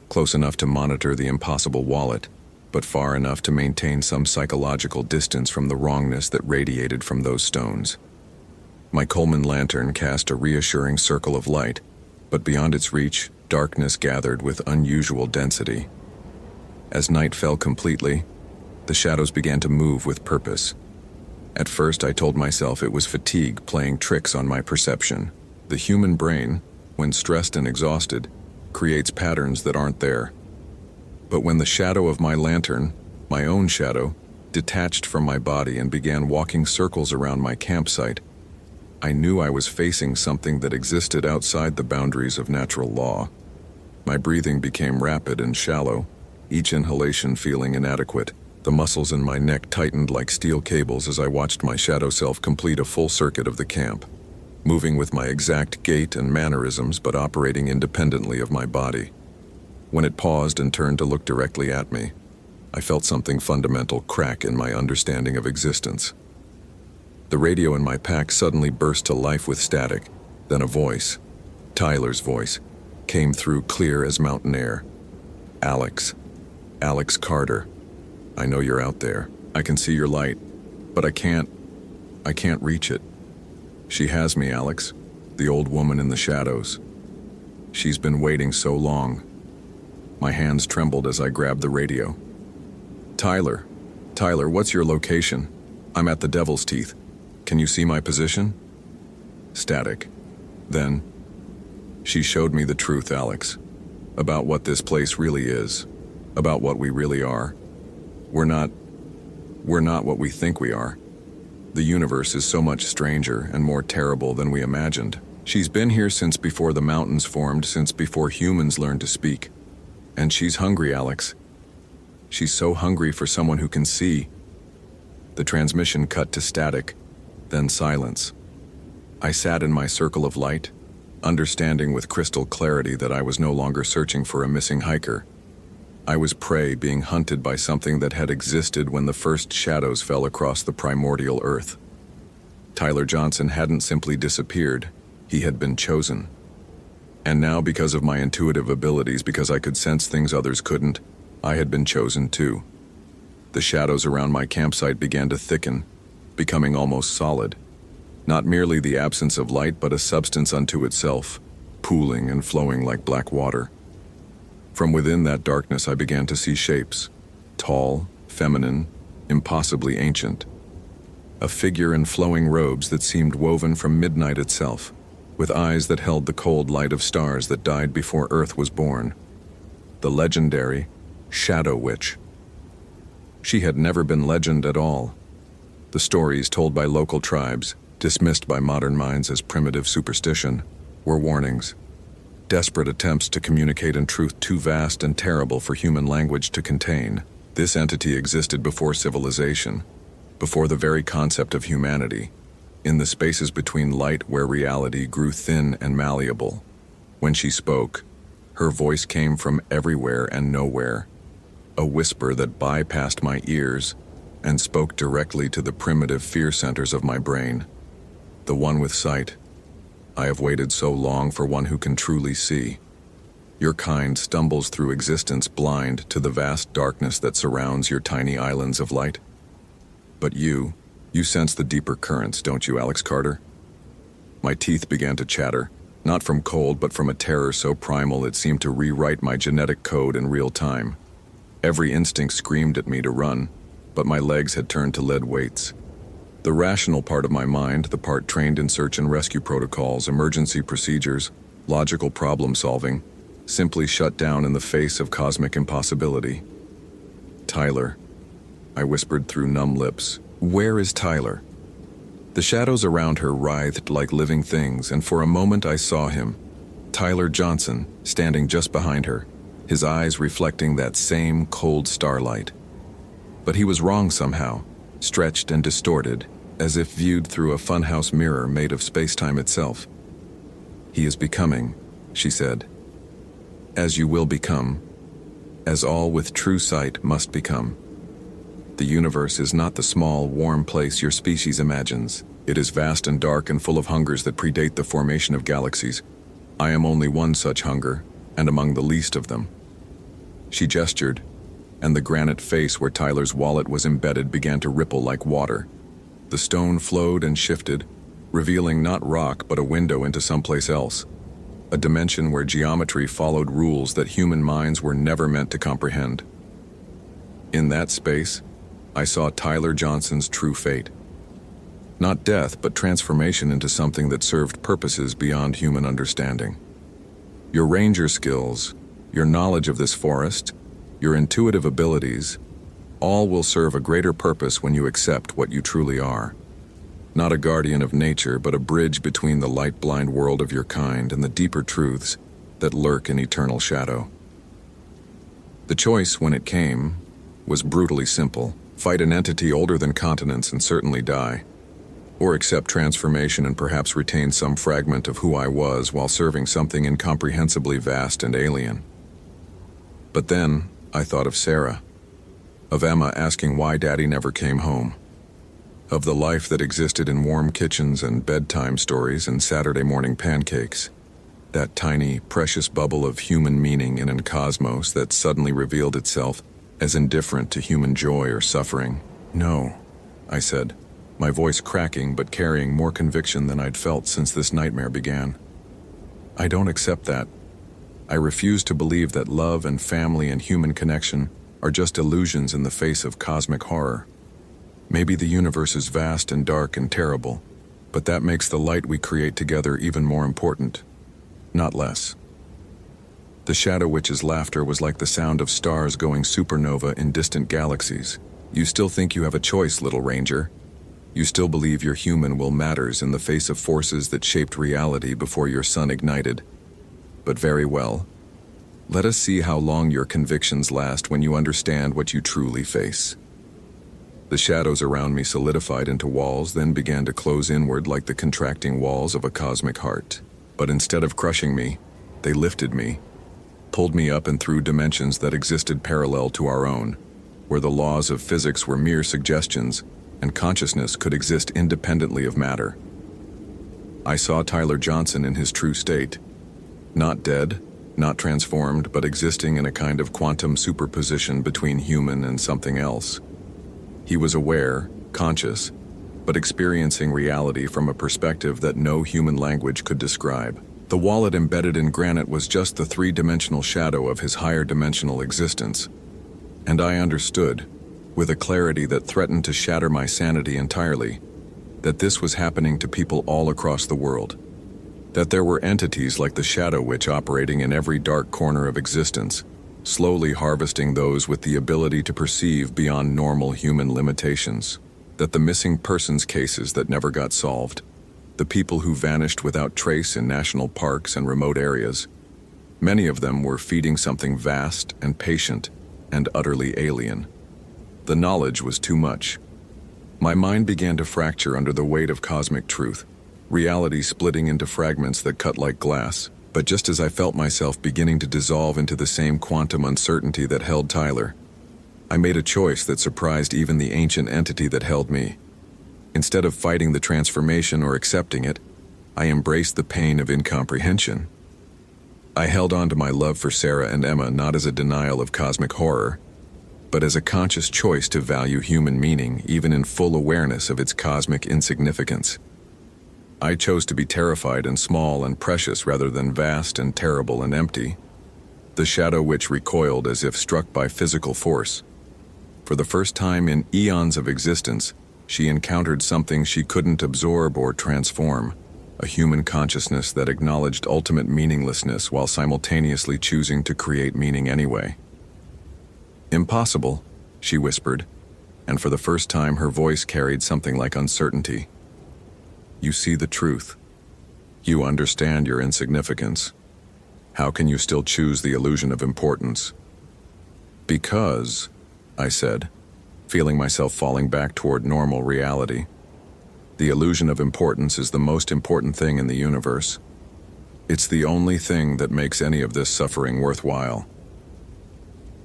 close enough to monitor the impossible wallet, but far enough to maintain some psychological distance from the wrongness that radiated from those stones. My Coleman lantern cast a reassuring circle of light, but beyond its reach, darkness gathered with unusual density. As night fell completely, the shadows began to move with purpose. At first, I told myself it was fatigue playing tricks on my perception. The human brain, when stressed and exhausted, creates patterns that aren't there. But when the shadow of my lantern, my own shadow, detached from my body and began walking circles around my campsite, I knew I was facing something that existed outside the boundaries of natural law. My breathing became rapid and shallow, each inhalation feeling inadequate. The muscles in my neck tightened like steel cables as I watched my shadow self complete a full circuit of the camp, moving with my exact gait and mannerisms but operating independently of my body. When it paused and turned to look directly at me, I felt something fundamental crack in my understanding of existence. The radio in my pack suddenly burst to life with static, then a voice, Tyler's voice, came through clear as mountain air. Alex Carter. I know you're out there. I can see your light, but I can't reach it. She has me, Alex, the old woman in the shadows. She's been waiting so long. My hands trembled as I grabbed the radio. Tyler, what's your location? I'm at the Devil's Teeth. Can you see my position? Static. Then, she showed me the truth, Alex, about what this place really is, about what we really are. We're not what we think we are. The universe is so much stranger and more terrible than we imagined. She's been here since before the mountains formed, since before humans learned to speak. And she's hungry, Alex. She's so hungry for someone who can see. The transmission cut to static, then silence. I sat in my circle of light, understanding with crystal clarity that I was no longer searching for a missing hiker. I was prey being hunted by something that had existed when the first shadows fell across the primordial earth. Tyler Johnson hadn't simply disappeared, he had been chosen. And now, because of my intuitive abilities, because I could sense things others couldn't, I had been chosen too. The shadows around my campsite began to thicken, becoming almost solid. Not merely the absence of light, but a substance unto itself, pooling and flowing like black water. From within that darkness I began to see shapes, tall, feminine, impossibly ancient. A figure in flowing robes that seemed woven from midnight itself, with eyes that held the cold light of stars that died before Earth was born. The legendary Shadow Witch. She had never been legend at all. The stories told by local tribes, dismissed by modern minds as primitive superstition, were warnings. Desperate attempts to communicate in truth too vast and terrible for human language to contain. This entity existed before civilization, before the very concept of humanity, in the spaces between light where reality grew thin and malleable. When she spoke, her voice came from everywhere and nowhere, a whisper that bypassed my ears and spoke directly to the primitive fear centers of my brain. The one with sight. I have waited so long for one who can truly see. Your kind stumbles through existence blind to the vast darkness that surrounds your tiny islands of light. But you sense the deeper currents, don't you, Alex Carter? My teeth began to chatter, not from cold but from a terror so primal it seemed to rewrite my genetic code in real time. Every instinct screamed at me to run, but my legs had turned to lead weights. The rational part of my mind, the part trained in search and rescue protocols, emergency procedures, logical problem solving, simply shut down in the face of cosmic impossibility. Tyler, I whispered through numb lips. Where is Tyler? The shadows around her writhed like living things, and for a moment I saw him, Tyler Johnson, standing just behind her, his eyes reflecting that same cold starlight. But he was wrong somehow, stretched and distorted, as if viewed through a funhouse mirror made of space-time itself. He is becoming, she said, as you will become, as all with true sight must become. The universe is not the small, warm place your species imagines. It is vast and dark and full of hungers that predate the formation of galaxies. I am only one such hunger, and among the least of them. She gestured, and the granite face where Tyler's wallet was embedded began to ripple like water. The stone flowed and shifted, revealing not rock but a window into someplace else, a dimension where geometry followed rules that human minds were never meant to comprehend. In that space, I saw Tyler Johnson's true fate. Not death, but transformation into something that served purposes beyond human understanding. Your ranger skills, your knowledge of this forest, your intuitive abilities, all will serve a greater purpose when you accept what you truly are. Not a guardian of nature, but a bridge between the light-blind world of your kind and the deeper truths that lurk in eternal shadow. The choice, when it came, was brutally simple. Fight an entity older than continents and certainly die, or accept transformation and perhaps retain some fragment of who I was while serving something incomprehensibly vast and alien. But then I thought of Sarah, of Emma asking why Daddy never came home, of the life that existed in warm kitchens and bedtime stories and Saturday morning pancakes, that tiny, precious bubble of human meaning in a cosmos that suddenly revealed itself as indifferent to human joy or suffering. No, I said, my voice cracking but carrying more conviction than I'd felt since this nightmare began. I don't accept that. I refuse to believe that love and family and human connection are just illusions in the face of cosmic horror. Maybe the universe is vast and dark and terrible, but that makes the light we create together even more important, not less. The Shadow Witch's laughter was like the sound of stars going supernova in distant galaxies. You still think you have a choice, little ranger. You still believe your human will matters in the face of forces that shaped reality before your sun ignited. But very well. Let us see how long your convictions last when you understand what you truly face. The shadows around me solidified into walls, then began to close inward like the contracting walls of a cosmic heart. But instead of crushing me, they lifted me, pulled me up and through dimensions that existed parallel to our own, where the laws of physics were mere suggestions and consciousness could exist independently of matter. I saw Tyler Johnson in his true state, not dead, not transformed, but existing in a kind of quantum superposition between human and something else. He was aware, conscious, but experiencing reality from a perspective that no human language could describe. The wallet embedded in granite was just the three-dimensional shadow of his higher dimensional existence. And I understood, with a clarity that threatened to shatter my sanity entirely, that this was happening to people all across the world. That there were entities like the Shadow Witch operating in every dark corner of existence, slowly harvesting those with the ability to perceive beyond normal human limitations. That the missing persons cases that never got solved, the people who vanished without trace in national parks and remote areas, many of them were feeding something vast and patient and utterly alien. The knowledge was too much. My mind began to fracture under the weight of cosmic truth, reality splitting into fragments that cut like glass. But just as I felt myself beginning to dissolve into the same quantum uncertainty that held Tyler, I made a choice that surprised even the ancient entity that held me. Instead of fighting the transformation or accepting it, I embraced the pain of incomprehension. I held on to my love for Sarah and Emma not as a denial of cosmic horror, but as a conscious choice to value human meaning even in full awareness of its cosmic insignificance. I chose to be terrified and small and precious rather than vast and terrible and empty. The Shadow Witch recoiled as if struck by physical force. For For the first time in eons of existence, she encountered something she couldn't absorb or transform, a human consciousness that acknowledged ultimate meaninglessness while simultaneously choosing to create meaning anyway. "Impossible," she whispered, and for the first time her voice carried something like uncertainty. "You see the truth. You understand your insignificance. How can you still choose the illusion of importance?" "Because," I said, feeling myself falling back toward normal reality, "the illusion of importance is the most important thing in the universe. It's the only thing that makes any of this suffering worthwhile."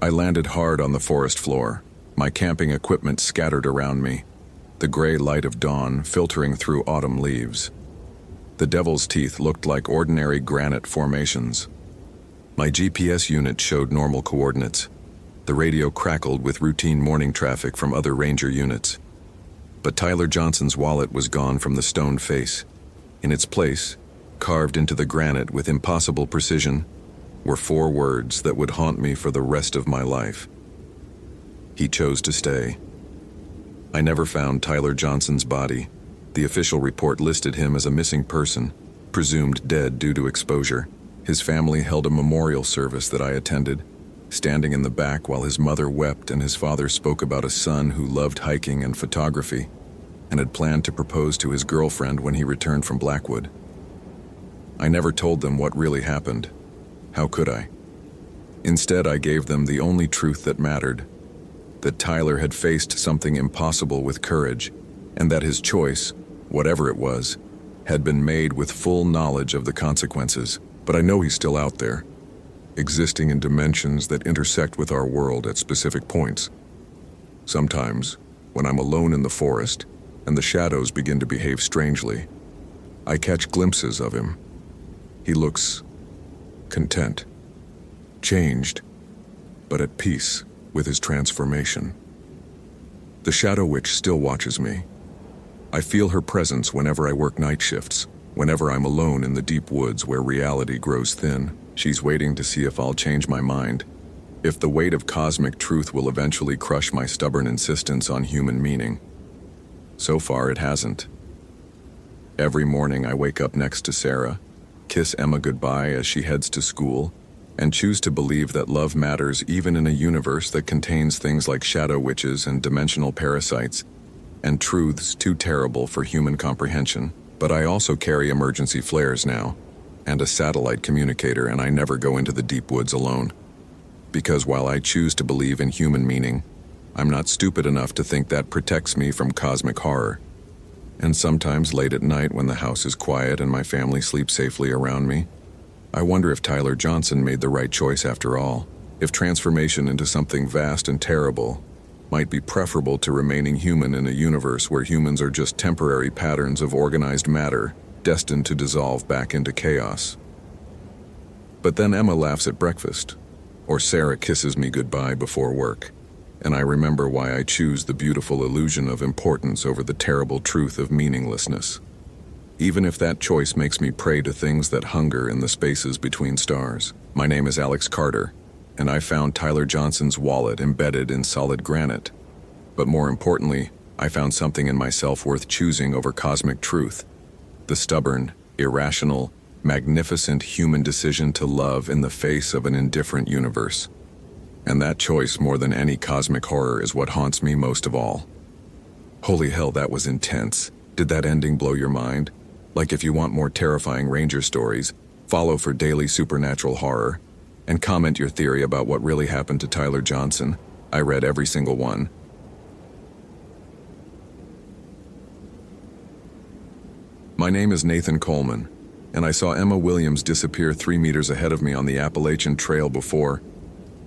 I landed hard on the forest floor, my camping equipment scattered around me, the gray light of dawn filtering through autumn leaves. The devil's teeth looked like ordinary granite formations. My GPS unit showed normal coordinates. The radio crackled with routine morning traffic from other ranger units. But Tyler Johnson's wallet was gone from the stone face. In its place, carved into the granite with impossible precision, were 4 words that would haunt me for the rest of my life. He chose to stay. I never found Tyler Johnson's body. The official report listed him as a missing person, presumed dead due to exposure. His family held a memorial service that I attended, standing in the back while his mother wept and his father spoke about a son who loved hiking and photography and had planned to propose to his girlfriend when he returned from Blackwood. I never told them what really happened. How could I? Instead, I gave them the only truth that mattered, that Tyler had faced something impossible with courage, and that his choice, whatever it was, had been made with full knowledge of the consequences. But I know he's still out there, existing in dimensions that intersect with our world at specific points. Sometimes, when I'm alone in the forest and the shadows begin to behave strangely, I catch glimpses of him. He looks content, changed, but at peace with his transformation. The Shadow Witch still watches me. I feel her presence whenever I work night shifts, whenever I'm alone in the deep woods where reality grows thin. She's waiting to see if I'll change my mind, if the weight of cosmic truth will eventually crush my stubborn insistence on human meaning. So far, it hasn't. Every morning I wake up next to Sarah, kiss Emma goodbye as she heads to school, and choose to believe that love matters even in a universe that contains things like shadow witches and dimensional parasites, and truths too terrible for human comprehension. But I also carry emergency flares now, and a satellite communicator, and I never go into the deep woods alone. Because while I choose to believe in human meaning, I'm not stupid enough to think that protects me from cosmic horror. And sometimes late at night when the house is quiet and my family sleeps safely around me, I wonder if Tyler Johnson made the right choice after all, if transformation into something vast and terrible might be preferable to remaining human in a universe where humans are just temporary patterns of organized matter destined to dissolve back into chaos. But then Emma laughs at breakfast, or Sarah kisses me goodbye before work, and I remember why I choose the beautiful illusion of importance over the terrible truth of meaninglessness. Even if that choice makes me prey to things that hunger in the spaces between stars. My name is Alex Carter, and I found Tyler Johnson's wallet embedded in solid granite. But more importantly, I found something in myself worth choosing over cosmic truth. The stubborn, irrational, magnificent human decision to love in the face of an indifferent universe. And that choice, more than any cosmic horror, is what haunts me most of all. Holy hell, that was intense. Did that ending blow your mind? Like, if you want more terrifying Ranger stories, follow for daily supernatural horror, and comment your theory about what really happened to Tyler Johnson. I read every single one. My name is Nathan Coleman, and I saw Emma Williams disappear 3 meters ahead of me on the Appalachian Trail before.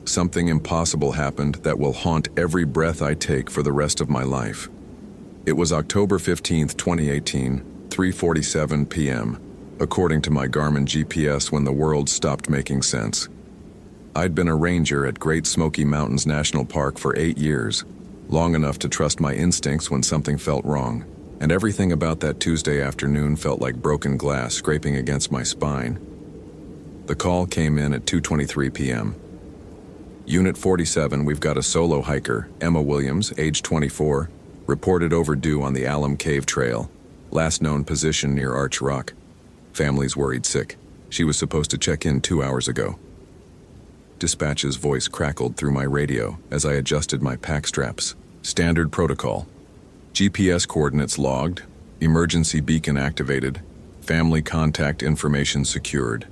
Something impossible happened that will haunt every breath I take for the rest of my life. It was October 15th, 2018, 3:47 p.m., according to my Garmin GPS, when the world stopped making sense. I'd been a ranger at Great Smoky Mountains National Park for 8 years, long enough to trust my instincts when something felt wrong, and everything about that Tuesday afternoon felt like broken glass scraping against my spine. The call came in at 2:23 p.m. Unit 47, we've got a solo hiker, Emma Williams, age 24, reported overdue on the Alum Cave Trail, last known position near Arch Rock. Family's worried sick. She was supposed to check in 2 hours ago. Dispatch's voice crackled through my radio as I adjusted my pack straps. Standard protocol. GPS coordinates logged, emergency beacon activated, family contact information secured.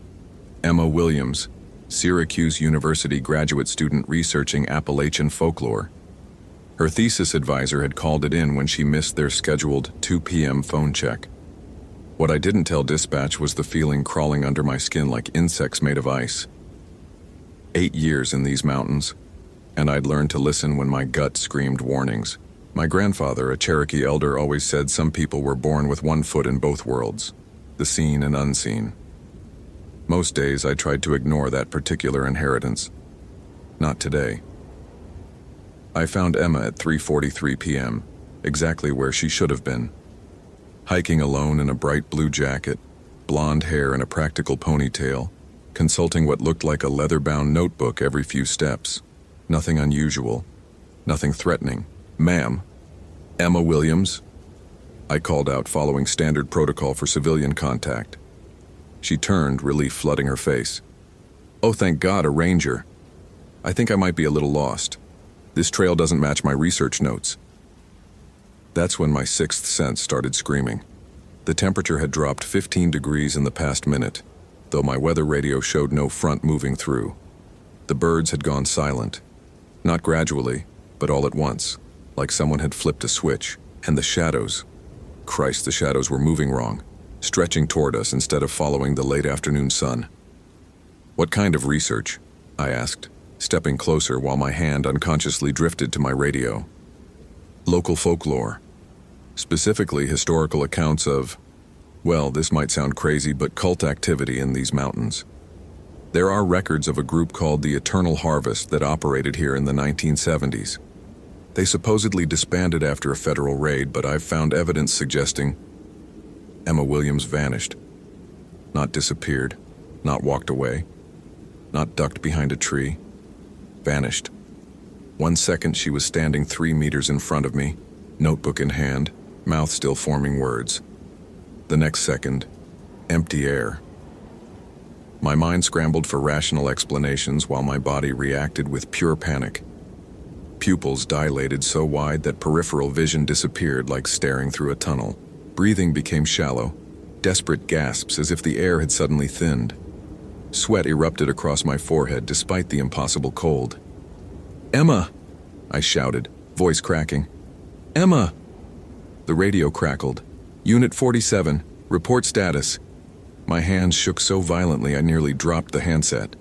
Emma Williams, Syracuse University graduate student researching Appalachian folklore. Her thesis advisor had called it in when she missed their scheduled 2 p.m. phone check. What I didn't tell dispatch was the feeling crawling under my skin like insects made of ice. 8 years in these mountains, and I'd learned to listen when my gut screamed warnings. My grandfather, a Cherokee elder, always said some people were born with one foot in both worlds, the seen and unseen. Most days I tried to ignore that particular inheritance. Not today. I found Emma at 3:43 p.m., exactly where she should have been. Hiking alone in a bright blue jacket, blonde hair and a practical ponytail, consulting what looked like a leather-bound notebook every few steps. Nothing unusual, nothing threatening. "Ma'am, Emma Williams?" I called out, following standard protocol for civilian contact. She turned, relief flooding her face. "Oh, thank God, a ranger. I think I might be a little lost. This trail doesn't match my research notes." That's when my sixth sense started screaming. The temperature had dropped 15 degrees in the past minute, though my weather radio showed no front moving through. The birds had gone silent. Not gradually, but all at once, like someone had flipped a switch. And the shadows. Christ, the shadows were moving wrong, stretching toward us instead of following the late afternoon sun. "What kind of research?" I asked, stepping closer while my hand unconsciously drifted to my radio. "Local folklore. Specifically historical accounts of, well, this might sound crazy, but cult activity in these mountains. There are records of a group called the Eternal Harvest that operated here in the 1970s. They supposedly disbanded after a federal raid, but I've found evidence suggesting..." Emma Williams vanished. Not disappeared, not walked away, not ducked behind a tree. Vanished. 1 second she was standing 3 meters in front of me, notebook in hand, mouth still forming words. The next second, empty air. My mind scrambled for rational explanations while my body reacted with pure panic. Pupils dilated so wide that peripheral vision disappeared like staring through a tunnel. Breathing became shallow, desperate gasps as if the air had suddenly thinned. Sweat erupted across my forehead despite the impossible cold. "Emma!" I shouted, voice cracking. "Emma!" The radio crackled. "Unit 47, report status." My hands shook so violently I nearly dropped the handset.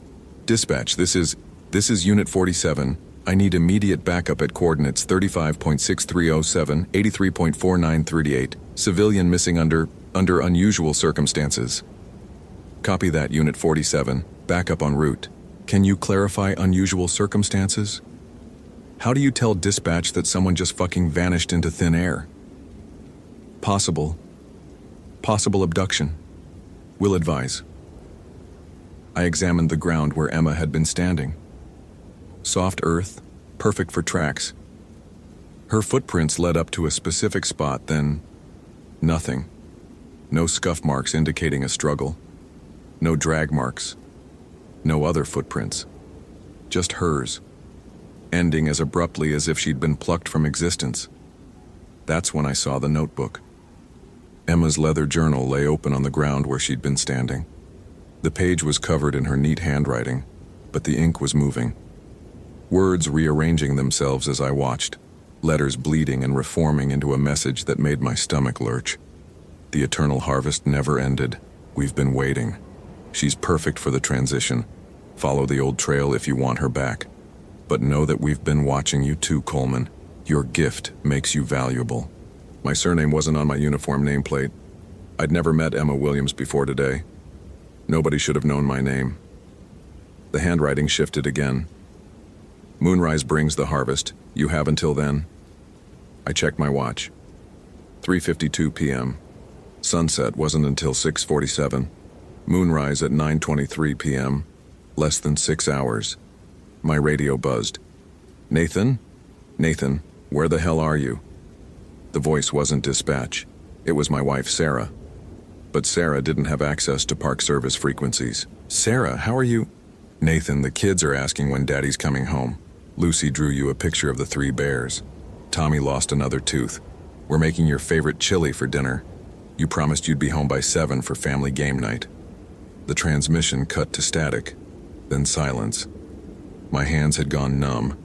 "Dispatch, this is Unit 47. I need immediate backup at coordinates 35.6307, 83.4938. Civilian missing under unusual circumstances." "Copy that, Unit 47. Backup en route. Can you clarify unusual circumstances? How do you tell dispatch that someone just fucking vanished into thin air?" Possible abduction. Will advise." I examined the ground where Emma had been standing. Soft earth, perfect for tracks. Her footprints led up to a specific spot, then nothing. No scuff marks indicating a struggle. No drag marks. No other footprints. Just hers, ending as abruptly as if she'd been plucked from existence. That's when I saw the notebook. Emma's leather journal lay open on the ground where she'd been standing. The page was covered in her neat handwriting, but the ink was moving. Words rearranging themselves as I watched, letters bleeding and reforming into a message that made my stomach lurch. "The eternal harvest never ended. We've been waiting. She's perfect for the transition. Follow the old trail if you want her back. But know that we've been watching you too, Coleman. Your gift makes you valuable." My surname wasn't on my uniform nameplate. I'd never met Emma Williams before today. Nobody should have known my name. The handwriting shifted again. "Moonrise brings the harvest. You have until then." I checked my watch. 3:52 p.m. Sunset wasn't until 6:47. Moonrise at 9:23 p.m. Less than 6 hours. My radio buzzed. "Nathan? Nathan, where the hell are you?" The voice wasn't dispatch. It was my wife, Sarah. But Sarah didn't have access to Park Service frequencies. "Sarah, how are you?" "Nathan, the kids are asking when Daddy's coming home. Lucy drew you a picture of the 3 bears. Tommy lost another tooth. We're making your favorite chili for dinner. You promised you'd be home by 7 for family game night." The transmission cut to static, then silence. My hands had gone numb,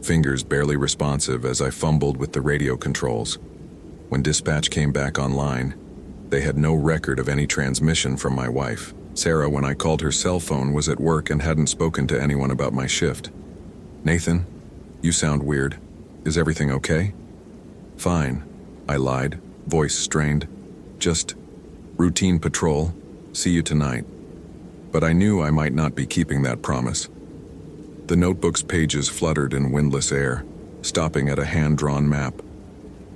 fingers barely responsive as I fumbled with the radio controls. When dispatch came back online, they had no record of any transmission from my wife. Sarah, when I called her cell phone, was at work and hadn't spoken to anyone about my shift. "Nathan, you sound weird. Is everything okay?" "Fine," I lied, voice strained. "Just routine patrol. See you tonight." But I knew I might not be keeping that promise. The notebook's pages fluttered in windless air, stopping at a hand-drawn map.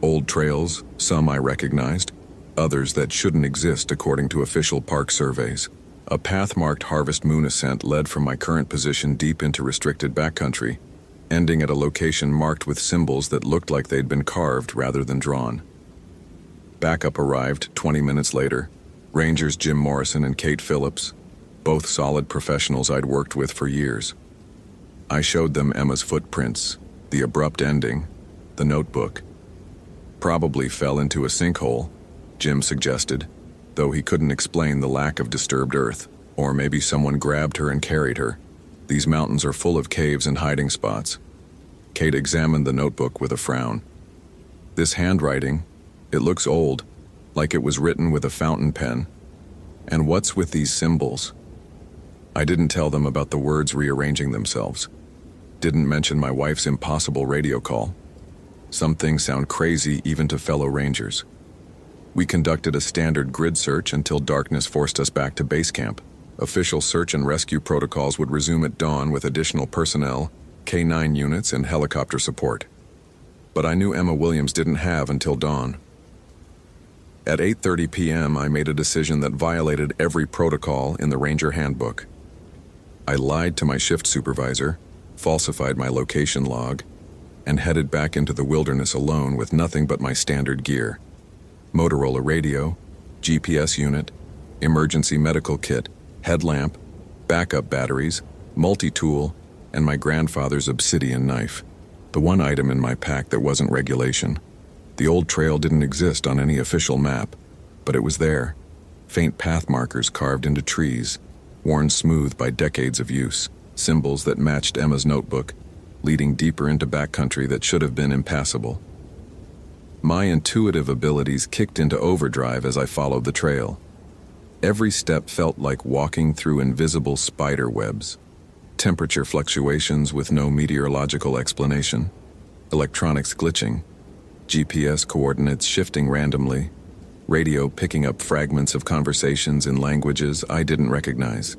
Old trails, some I recognized, others that shouldn't exist according to official park surveys. A path-marked Harvest Moon ascent led from my current position deep into restricted backcountry, ending at a location marked with symbols that looked like they'd been carved rather than drawn. Backup arrived 20 minutes later. Rangers Jim Morrison and Kate Phillips, both solid professionals I'd worked with for years. I showed them Emma's footprints, the abrupt ending, the notebook. "Probably fell into a sinkhole," Jim suggested, though he couldn't explain the lack of disturbed earth. "Or maybe someone grabbed her and carried her. These mountains are full of caves and hiding spots." Kate examined the notebook with a frown. "This handwriting, it looks old, like it was written with a fountain pen. And what's with these symbols?" I didn't tell them about the words rearranging themselves. Didn't mention my wife's impossible radio call. Some things sound crazy even to fellow rangers. We conducted a standard grid search until darkness forced us back to base camp. Official search and rescue protocols would resume at dawn with additional personnel, K-9 units, and helicopter support. But I knew Emma Williams didn't have until dawn. At 8:30 p.m., I made a decision that violated every protocol in the Ranger Handbook. I lied to my shift supervisor, falsified my location log, and headed back into the wilderness alone with nothing but my standard gear: Motorola radio, GPS unit, emergency medical kit, headlamp, backup batteries, multi-tool, and my grandfather's obsidian knife. The one item in my pack that wasn't regulation. The old trail didn't exist on any official map, but it was there. Faint path markers carved into trees, worn smooth by decades of use. Symbols that matched Emma's notebook, leading deeper into backcountry that should have been impassable. My intuitive abilities kicked into overdrive as I followed the trail. Every step felt like walking through invisible spider webs. Temperature fluctuations with no meteorological explanation. Electronics glitching. GPS coordinates shifting randomly. Radio picking up fragments of conversations in languages I didn't recognize.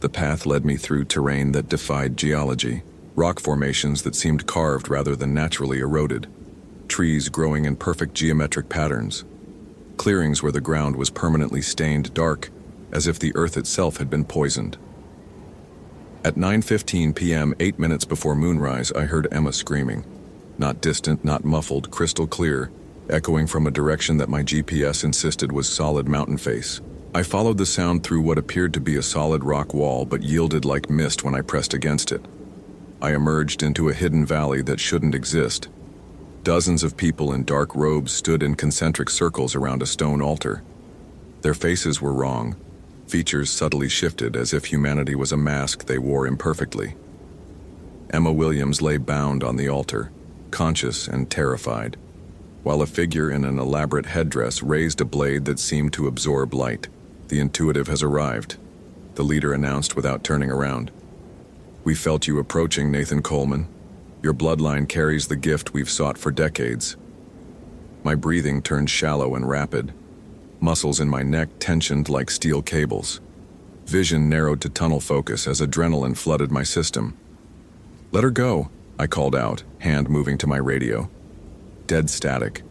The path led me through terrain that defied geology. Rock formations that seemed carved rather than naturally eroded. Trees growing in perfect geometric patterns. Clearings where the ground was permanently stained dark, as if the earth itself had been poisoned. At 9:15 p.m., 8 minutes before moonrise, I heard Emma screaming. Not distant, not muffled, crystal clear, echoing from a direction that my GPS insisted was solid mountain face. I followed the sound through what appeared to be a solid rock wall but yielded like mist when I pressed against it. I emerged into a hidden valley that shouldn't exist. Dozens of people in dark robes stood in concentric circles around a stone altar. Their faces were wrong, features subtly shifted as if humanity was a mask they wore imperfectly. Emma Williams lay bound on the altar, conscious and terrified, while a figure in an elaborate headdress raised a blade that seemed to absorb light. "The intuitive has arrived," the leader announced without turning around. "We felt you approaching, Nathan Coleman. Your bloodline carries the gift we've sought for decades." My breathing turned shallow and rapid, muscles in my neck tensioned like steel cables. Vision narrowed to tunnel focus as adrenaline flooded my system. "Let her go," I called out, hand moving to my radio. Dead static.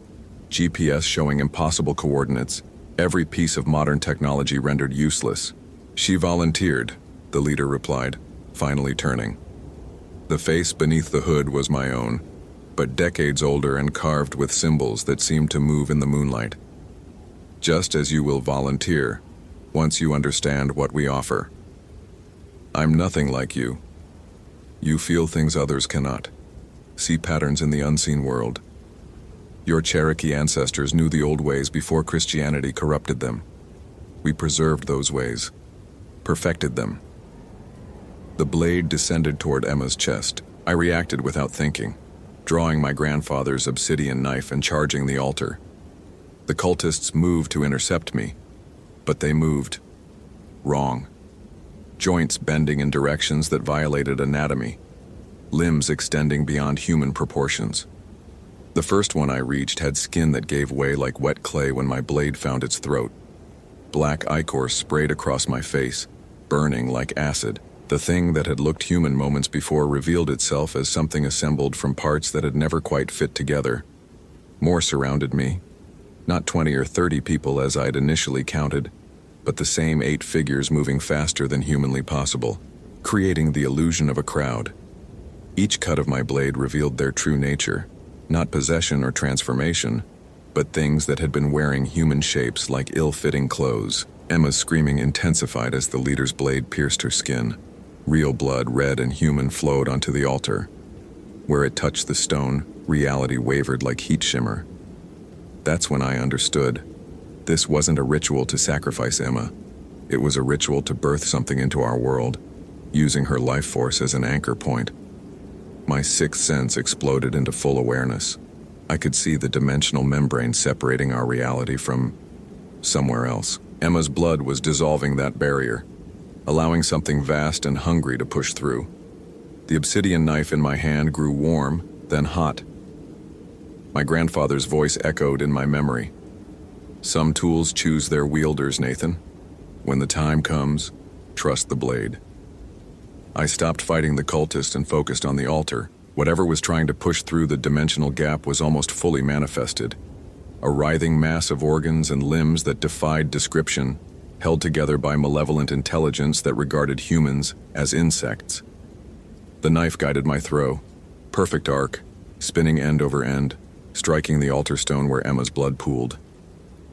GPS showing impossible coordinates, every piece of modern technology rendered useless. "She volunteered," the leader replied. finally turning. The face beneath the hood was my own, but decades older and carved with symbols that seemed to move in the moonlight. Just as you will volunteer, once you understand what we offer. I'm nothing like you. You feel things others cannot. See patterns in the unseen world. Your Cherokee ancestors knew the old ways before Christianity corrupted them. We preserved those ways, perfected them. The blade descended toward Emma's chest. I reacted without thinking, drawing my grandfather's obsidian knife and charging the altar. The cultists moved to intercept me, but they moved wrong. Joints bending in directions that violated anatomy, limbs extending beyond human proportions. The first one I reached had skin that gave way like wet clay when my blade found its throat. Black ichor sprayed across my face, burning like acid. The thing that had looked human moments before revealed itself as something assembled from parts that had never quite fit together. More surrounded me. Not 20 or 30 people as I'd initially counted, but the same 8 figures moving faster than humanly possible, creating the illusion of a crowd. Each cut of my blade revealed their true nature, not possession or transformation, but things that had been wearing human shapes like ill-fitting clothes. Emma's screaming intensified as the leader's blade pierced her skin. Real blood, red and human, flowed onto the altar. Where it touched the stone, reality wavered like heat shimmer. That's when I understood. This wasn't a ritual to sacrifice Emma. It was a ritual to birth something into our world, using her life force as an anchor point. My sixth sense exploded into full awareness. I could see the dimensional membrane separating our reality from somewhere else. Emma's blood was dissolving that barrier, allowing something vast and hungry to push through. The obsidian knife in my hand grew warm, then hot. My grandfather's voice echoed in my memory. Some tools choose their wielders, Nathan. When the time comes, trust the blade. I stopped fighting the cultist and focused on the altar. Whatever was trying to push through the dimensional gap was almost fully manifested. A writhing mass of organs and limbs that defied description, held together by malevolent intelligence that regarded humans as insects. The knife guided my throw, perfect arc, spinning end over end, striking the altar stone where Emma's blood pooled.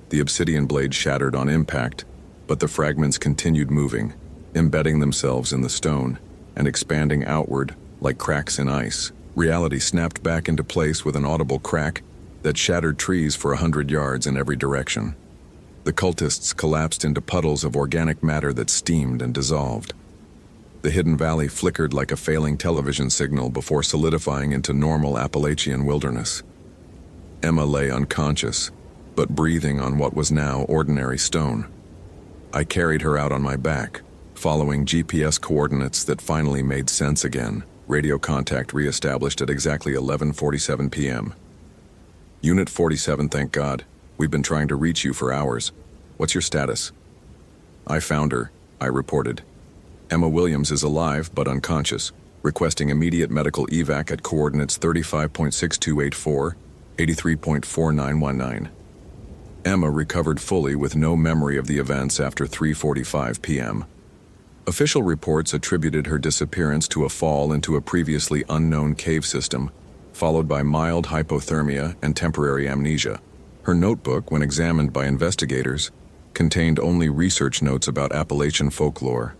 The obsidian blade shattered on impact, but the fragments continued moving, embedding themselves in the stone and expanding outward like cracks in ice. Reality snapped back into place with an audible crack that shattered trees for 100 yards in every direction. The cultists collapsed into puddles of organic matter that steamed and dissolved. The hidden valley flickered like a failing television signal before solidifying into normal Appalachian wilderness. Emma lay unconscious, but breathing on what was now ordinary stone. I carried her out on my back, following GPS coordinates that finally made sense again. Radio contact reestablished at exactly 11:47 p.m. Unit 47, thank God. We've been trying to reach you for hours. What's your status? I found her, I reported. Emma Williams is alive but unconscious, requesting immediate medical evac at coordinates 35.6284, 83.4919. Emma recovered fully with no memory of the events after 3:45 p.m. Official reports attributed her disappearance to a fall into a previously unknown cave system, followed by mild hypothermia and temporary amnesia. Her notebook, when examined by investigators, contained only research notes about Appalachian folklore.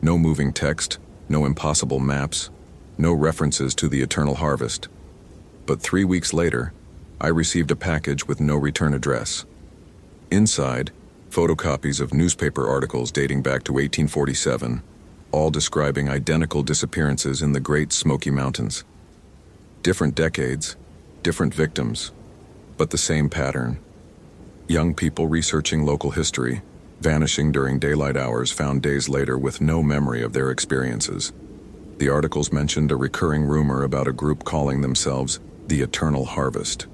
No moving text, no impossible maps, no references to the eternal harvest. But 3 weeks later, I received a package with no return address. Inside, photocopies of newspaper articles dating back to 1847, all describing identical disappearances in the Great Smoky Mountains. Different decades, different victims, but the same pattern. Young people researching local history, vanishing during daylight hours found days later with no memory of their experiences. The articles mentioned a recurring rumor about a group calling themselves the Eternal Harvest.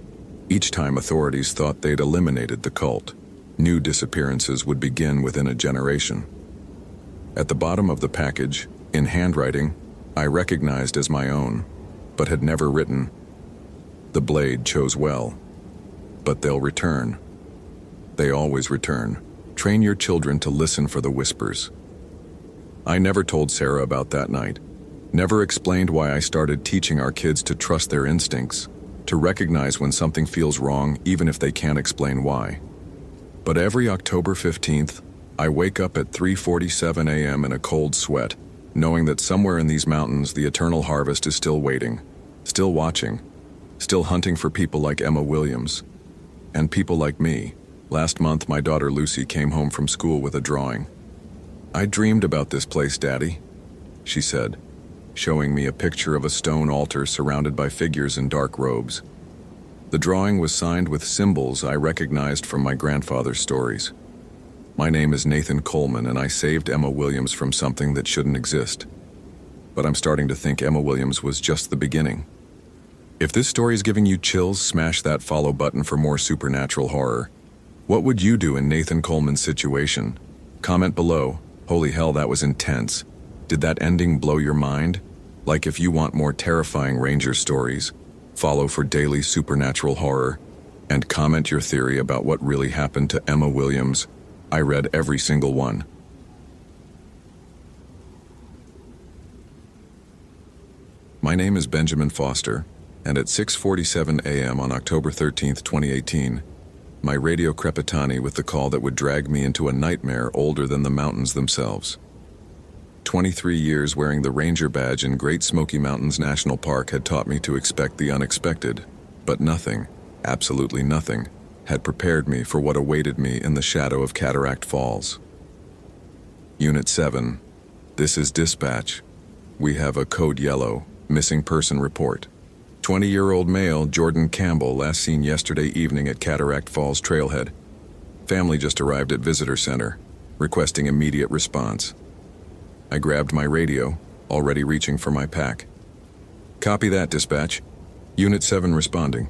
Each time authorities thought they'd eliminated the cult, new disappearances would begin within a generation. At the bottom of the package, in handwriting, I recognized as my own, but had never written, "The blade chose well, but they'll return. They always return. Train your children to listen for the whispers." I never told Sarah about that night. Never explained why I started teaching our kids to trust their instincts, to recognize when something feels wrong even if they can't explain why. But every October 15th, I wake up at 3:47 a.m. in a cold sweat, knowing that somewhere in these mountains the eternal harvest is still waiting, still watching, still hunting for people like Emma Williams. And people like me. Last month my daughter Lucy came home from school with a drawing. "I dreamed about this place, Daddy," she said, showing me a picture of a stone altar surrounded by figures in dark robes. The drawing was signed with symbols I recognized from my grandfather's stories. My name is Nathan Coleman, and I saved Emma Williams from something that shouldn't exist. But I'm starting to think Emma Williams was just the beginning. If this story is giving you chills, smash that follow button for more supernatural horror. What would you do in Nathan Coleman's situation? Comment below. Holy hell, that was intense. Did that ending blow your mind? Like, if you want more terrifying ranger stories, follow for daily supernatural horror, and comment your theory about what really happened to Emma Williams. I read every single one. My name is Benjamin Foster, and at 6:47 a.m. on October 13th, 2018, my radio crepitani with the call that would drag me into a nightmare older than the mountains themselves. 23 years wearing the ranger badge in Great Smoky Mountains National Park had taught me to expect the unexpected, but nothing, absolutely nothing, had prepared me for what awaited me in the shadow of Cataract Falls. Unit 7, this is dispatch. We have a code yellow, missing person report. 20-year-old male Jordan Campbell last seen yesterday evening at Cataract Falls Trailhead. Family just arrived at Visitor Center, requesting immediate response. I grabbed my radio, already reaching for my pack. Copy that, dispatch. Unit 7 responding.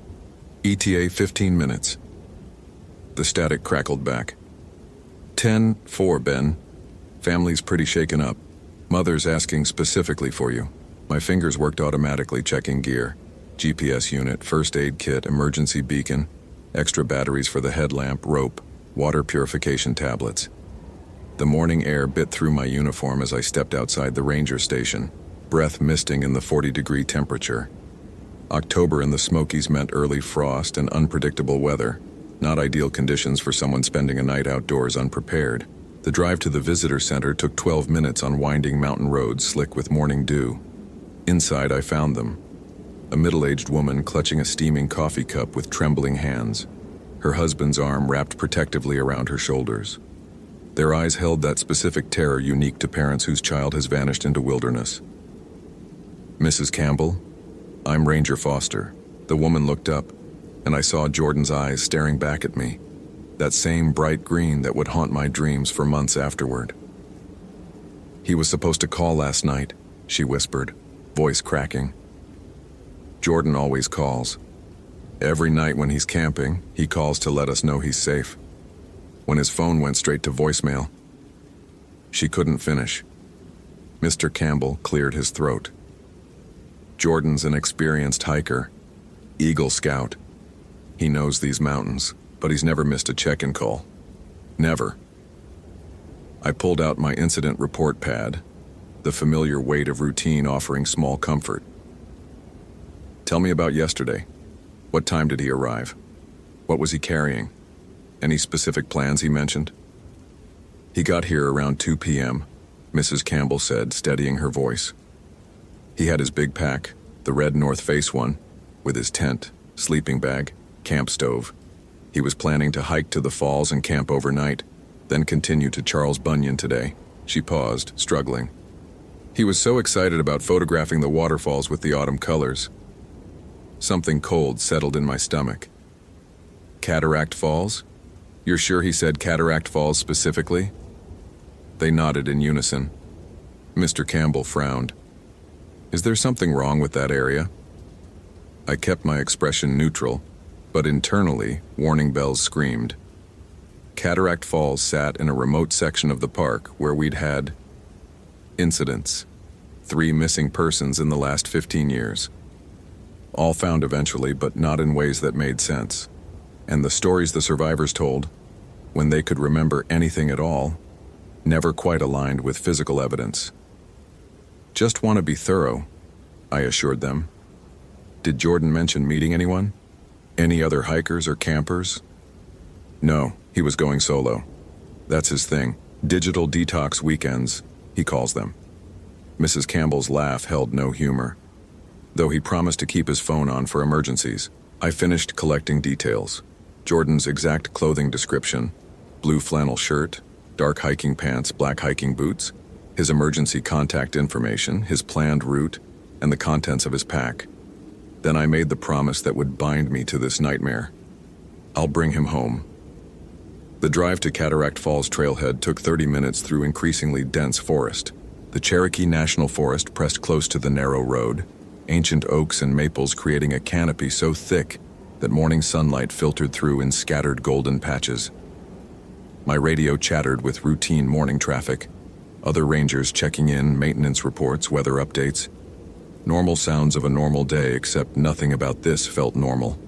ETA 15 minutes. The static crackled back. 10-4, Ben. Family's pretty shaken up. Mother's asking specifically for you. My fingers worked automatically checking gear. GPS unit, first aid kit, emergency beacon, extra batteries for the headlamp, rope, water purification tablets. The morning air bit through my uniform as I stepped outside the ranger station, breath misting in the 40-degree temperature. October in the Smokies meant early frost and unpredictable weather, not ideal conditions for someone spending a night outdoors unprepared. The drive to the visitor center took 12 minutes on winding mountain roads slick with morning dew. Inside I found them. A middle-aged woman clutching a steaming coffee cup with trembling hands, her husband's arm wrapped protectively around her shoulders. Their eyes held that specific terror unique to parents whose child has vanished into wilderness. "Mrs. Campbell, I'm Ranger Foster." The woman looked up, and I saw Jordan's eyes staring back at me, that same bright green that would haunt my dreams for months afterward. "He was supposed to call last night," she whispered, voice cracking. "Jordan always calls. Every night when he's camping, he calls to let us know he's safe. When his phone went straight to voicemail." She couldn't finish. Mr. Campbell cleared his throat. "Jordan's an experienced hiker, Eagle Scout. He knows these mountains, but he's never missed a check-in call. Never." I pulled out my incident report pad, the familiar weight of routine offering small comfort. "Tell me about yesterday. What time did he arrive? What was he carrying? Any specific plans he mentioned?" "He got here around 2 p.m., Mrs. Campbell said, steadying her voice. "He had his big pack, the red North Face one, with his tent, sleeping bag, camp stove. He was planning to hike to the falls and camp overnight, then continue to Charles Bunyan today." She paused, struggling. "He was so excited about photographing the waterfalls with the autumn colors." Something cold settled in my stomach. "Cataract Falls? You're sure he said Cataract Falls specifically?" They nodded in unison. Mr. Campbell frowned. "Is there something wrong with that area?" I kept my expression neutral, but internally, warning bells screamed. Cataract Falls sat in a remote section of the park where we'd had incidents. 3 missing persons in the last 15 years. All found eventually, but not in ways that made sense. And the stories the survivors told, when they could remember anything at all, never quite aligned with physical evidence. "Just want to be thorough," I assured them. "Did Jordan mention meeting anyone? Any other hikers or campers?" "No, he was going solo. That's his thing. Digital detox weekends, he calls them." Mrs. Campbell's laugh held no humor. Though he promised to keep his phone on for emergencies, I finished collecting details. Jordan's exact clothing description: blue flannel shirt, dark hiking pants, black hiking boots, his emergency contact information, his planned route, and the contents of his pack. Then I made the promise that would bind me to this nightmare. I'll bring him home. The drive to Cataract Falls trailhead took 30 minutes through increasingly dense forest. The Cherokee National Forest pressed close to the narrow road, ancient oaks and maples creating a canopy so thick that morning sunlight filtered through in scattered golden patches. My radio chattered with routine morning traffic, other rangers checking in, maintenance reports, weather updates. Normal sounds of a normal day, except nothing about this felt normal.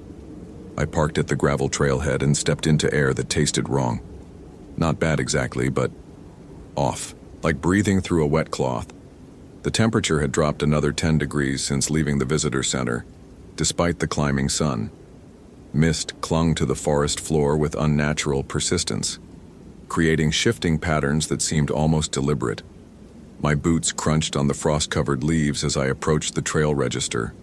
I parked at the gravel trailhead and stepped into air that tasted wrong. Not bad exactly, but off, like breathing through a wet cloth. The temperature had dropped another 10 degrees since leaving the visitor center, despite the climbing sun. Mist clung to the forest floor with unnatural persistence, creating shifting patterns that seemed almost deliberate. My boots crunched on the frost-covered leaves as I approached the trail register.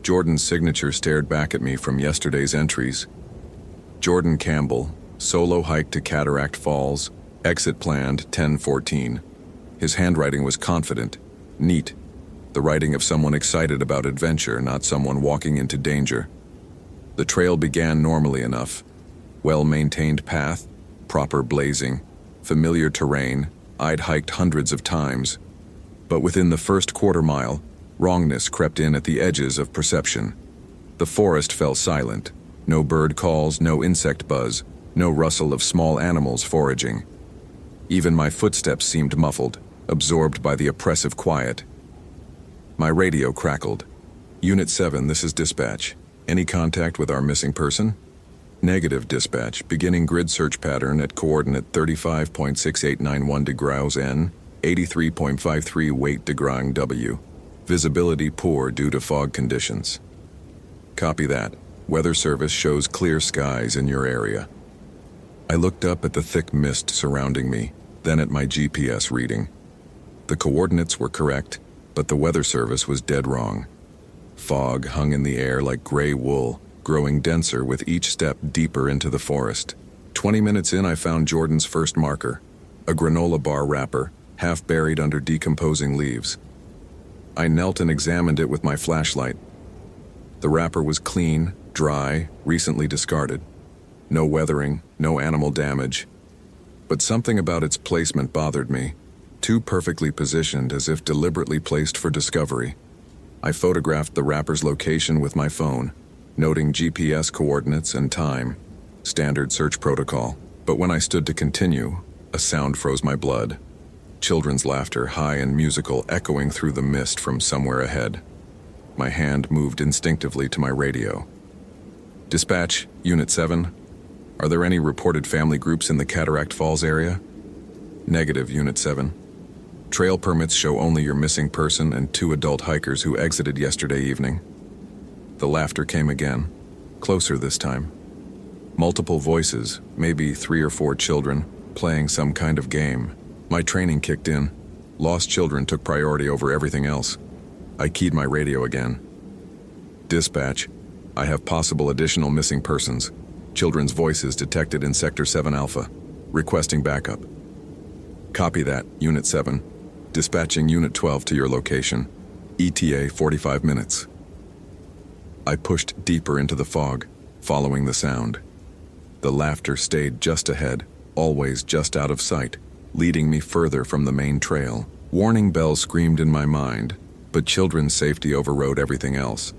Jordan's signature stared back at me from yesterday's entries. Jordan Campbell, solo hike to Cataract Falls, exit planned 10:14. His handwriting was confident, neat, the writing of someone excited about adventure, not someone walking into danger. The trail began normally enough. Well-maintained path, proper blazing, familiar terrain, I'd hiked hundreds of times. But within the first quarter mile, wrongness crept in at the edges of perception. The forest fell silent. No bird calls, no insect buzz, no rustle of small animals foraging. Even my footsteps seemed muffled, absorbed by the oppressive quiet. My radio crackled. "Unit 7, this is dispatch. Any contact with our missing person?" "Negative, dispatch. Beginning grid search pattern at coordinate 35.6891 degrees N, 83.53 weight degrang W. Visibility poor due to fog conditions." "Copy that. Weather service shows clear skies in your area." I looked up at the thick mist surrounding me, then at my GPS reading. The coordinates were correct, but the weather service was dead wrong. Fog hung in the air like gray wool, growing denser with each step deeper into the forest. 20 minutes in, I found Jordan's first marker, a granola bar wrapper, half buried under decomposing leaves. I knelt and examined it with my flashlight. The wrapper was clean, dry, recently discarded. No weathering, no animal damage. But something about its placement bothered me, too perfectly positioned as if deliberately placed for discovery. I photographed the wrapper's location with my phone, noting GPS coordinates and time, standard search protocol. But when I stood to continue, a sound froze my blood. Children's laughter, high and musical, echoing through the mist from somewhere ahead. My hand moved instinctively to my radio. "Dispatch, Unit 7. Are there any reported family groups in the Cataract Falls area?" "Negative, Unit 7. Trail permits show only your missing person and 2 adult hikers who exited yesterday evening." The laughter came again, closer this time. Multiple voices, maybe 3 or 4 children, playing some kind of game. My training kicked in. Lost children took priority over everything else. I keyed my radio again. "Dispatch, I have possible additional missing persons. Children's voices detected in Sector 7 Alpha. Requesting backup." "Copy that, Unit 7. Dispatching Unit 12 to your location. ETA 45 minutes. I pushed deeper into the fog, following the sound. The laughter stayed just ahead, always just out of sight, leading me further from the main trail. Warning bells screamed in my mind, but children's safety overrode everything else.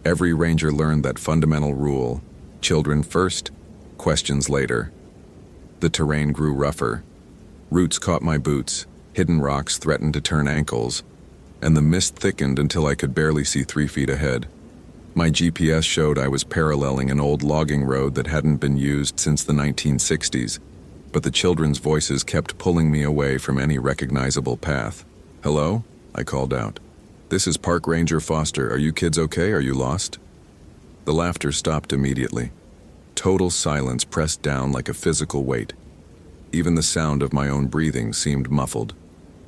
Every ranger learned that fundamental rule: children first, questions later. The terrain grew rougher. Roots caught my boots, hidden rocks threatened to turn ankles, and the mist thickened until I could barely see 3 feet ahead. My GPS showed I was paralleling an old logging road that hadn't been used since the 1960s, but the children's voices kept pulling me away from any recognizable path. "Hello?" I called out. "This is Park Ranger Foster. Are you kids okay? Are you lost?" The laughter stopped immediately. Total silence pressed down like a physical weight. Even the sound of my own breathing seemed muffled.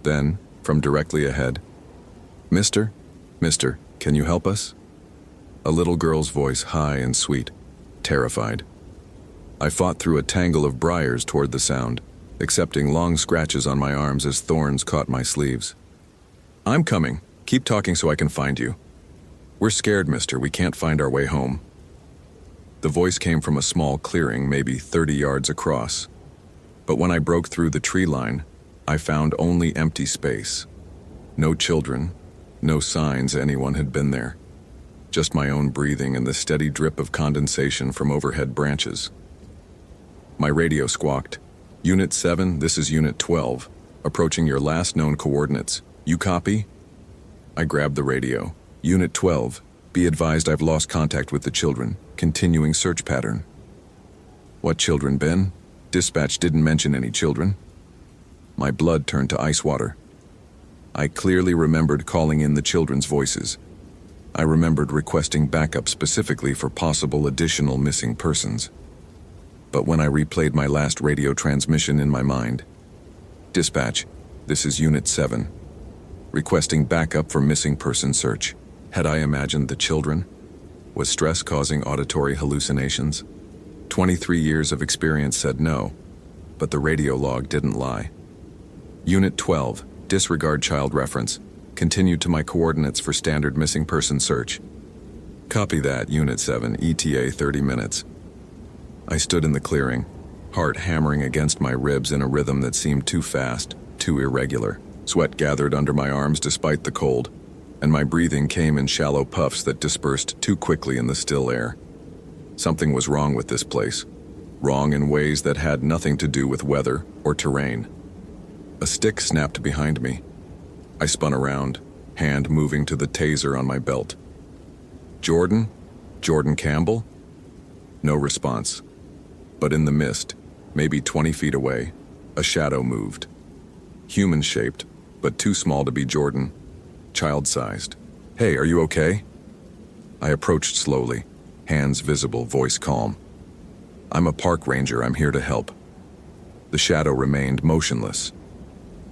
Then, from directly ahead, Mister, can you help us?" A little girl's voice, high and sweet, terrified. I fought through a tangle of briars toward the sound, accepting long scratches on my arms as thorns caught my sleeves. "I'm coming. Keep talking so I can find you." "We're scared, mister. We can't find our way home." The voice came from a small clearing, maybe 30 yards across. But when I broke through the tree line, I found only empty space. No children, no signs anyone had been there. Just my own breathing and the steady drip of condensation from overhead branches. My radio squawked. "Unit 7, this is Unit 12. Approaching your last known coordinates. You copy?" I grabbed the radio. "Unit 12, be advised I've lost contact with the children. Continuing search pattern." "What children, Ben? Dispatch didn't mention any children." My blood turned to ice water. I clearly remembered calling in the children's voices. I remembered requesting backup specifically for possible additional missing persons. But when I replayed my last radio transmission in my mind, "Dispatch, this is Unit 7. Requesting backup for missing person search." Had I imagined the children? Was stress causing auditory hallucinations? 23 years of experience said no, but the radio log didn't lie. "Unit 12, disregard child reference. Continue to my coordinates for standard missing person search." "Copy that, Unit 7, ETA 30 minutes. I stood in the clearing, heart hammering against my ribs in a rhythm that seemed too fast, too irregular. Sweat gathered under my arms despite the cold, and my breathing came in shallow puffs that dispersed too quickly in the still air. Something was wrong with this place, wrong in ways that had nothing to do with weather or terrain. A stick snapped behind me. I spun around, hand moving to the taser on my belt. "Jordan? Jordan Campbell?" No response. But in the mist, maybe 20 feet away, a shadow moved. Human-shaped, but too small to be Jordan. Child-sized. "Hey, are you okay?" I approached slowly, hands visible, voice calm. "I'm a park ranger. I'm here to help." The shadow remained motionless.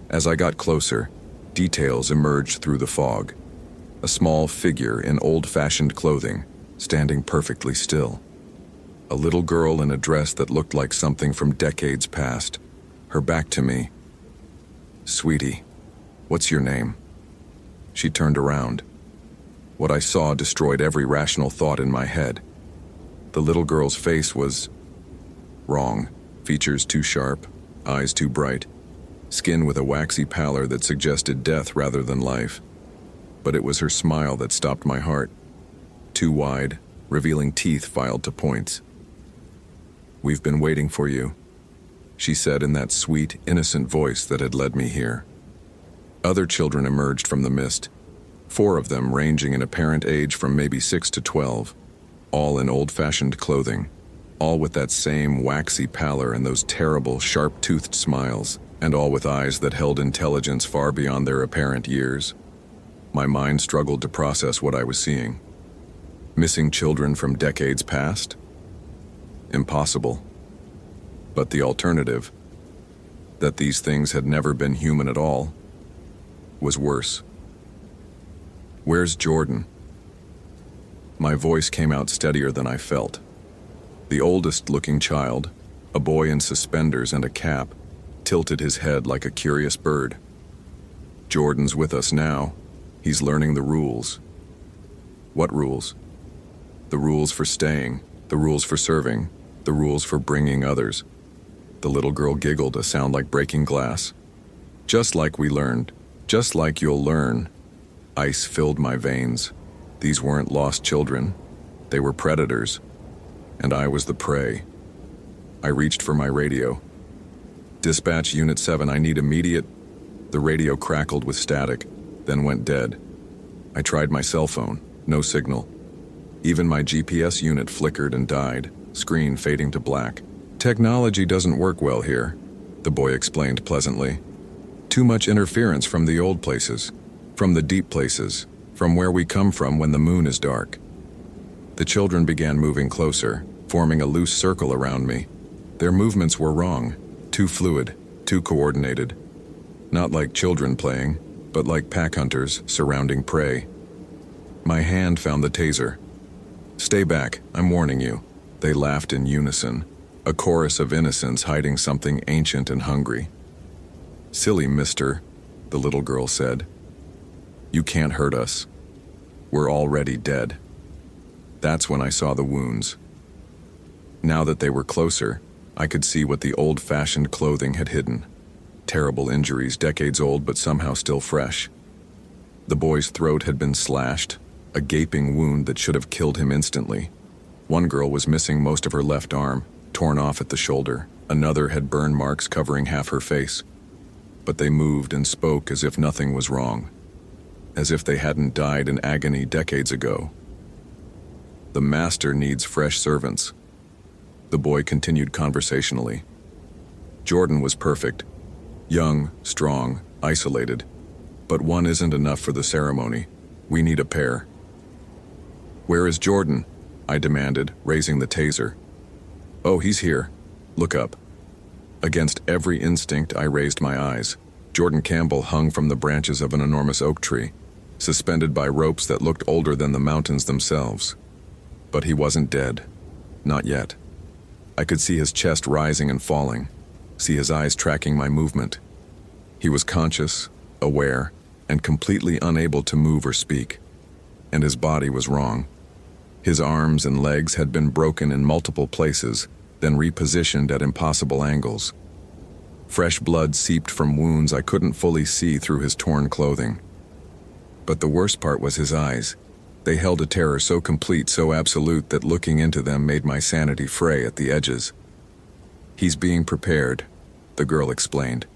As I got closer, details emerged through the fog. A small figure in old-fashioned clothing, standing perfectly still. A little girl in a dress that looked like something from decades past, her back to me. "Sweetie, what's your name?" She turned around. What I saw destroyed every rational thought in my head. The little girl's face was wrong. Features too sharp, eyes too bright, skin with a waxy pallor that suggested death rather than life. But it was her smile that stopped my heart. Too wide, revealing teeth filed to points. "We've been waiting for you," she said in that sweet, innocent voice that had led me here. Other children emerged from the mist, 4 of them ranging in apparent age from maybe 6 to 12, all in old-fashioned clothing, all with that same waxy pallor and those terrible, sharp-toothed smiles, and all with eyes that held intelligence far beyond their apparent years. My mind struggled to process what I was seeing. Missing children from decades past? Impossible. But the alternative, that these things had never been human at all, was worse. "Where's Jordan?" My voice came out steadier than I felt. The oldest-looking child, a boy in suspenders and a cap, tilted his head like a curious bird. "Jordan's with us now. He's learning the rules." "What rules?" "The rules for staying, the rules for serving, the rules for bringing others." The little girl giggled, a sound like breaking glass. "Just like we learned. Just like you'll learn." Ice filled my veins. These weren't lost children. They were predators. And I was the prey. I reached for my radio. "Dispatch, Unit 7, I need immediate..." The radio crackled with static, then went dead. I tried my cell phone. No signal. Even my GPS unit flickered and died, screen fading to black. "Technology doesn't work well here," the boy explained pleasantly. Too much interference from the old places, from the deep places, from where we come from when the moon is dark. The children began moving closer, forming a loose circle around me. Their movements were wrong, too fluid, too coordinated. Not like children playing, but like pack hunters surrounding prey. My hand found the taser. "Stay back, I'm warning you." They laughed in unison, a chorus of innocence hiding something ancient and hungry. "Silly mister," the little girl said. "You can't hurt us. We're already dead." That's when I saw the wounds. Now that they were closer, I could see what the old-fashioned clothing had hidden. Terrible injuries, decades old but somehow still fresh. The boy's throat had been slashed, a gaping wound that should have killed him instantly. One girl was missing most of her left arm, torn off at the shoulder. Another had burn marks covering half her face. But they moved and spoke as if nothing was wrong, as if they hadn't died in agony decades ago. "The master needs fresh servants," the boy continued conversationally. "Jordan was perfect. Young, strong, isolated. But one isn't enough for the ceremony. We need a pair." "Where is Jordan?" I demanded, raising the taser. "Oh, he's here. Look up." Against every instinct, I raised my eyes. Jordan Campbell hung from the branches of an enormous oak tree, suspended by ropes that looked older than the mountains themselves. But he wasn't dead. Not yet. I could see his chest rising and falling, see his eyes tracking my movement. He was conscious, aware, and completely unable to move or speak. And his body was wrong. His arms and legs had been broken in multiple places, then repositioned at impossible angles. Fresh blood seeped from wounds I couldn't fully see through his torn clothing. But the worst part was his eyes. They held a terror so complete, so absolute, that looking into them made my sanity fray at the edges. "He's being prepared," the girl explained.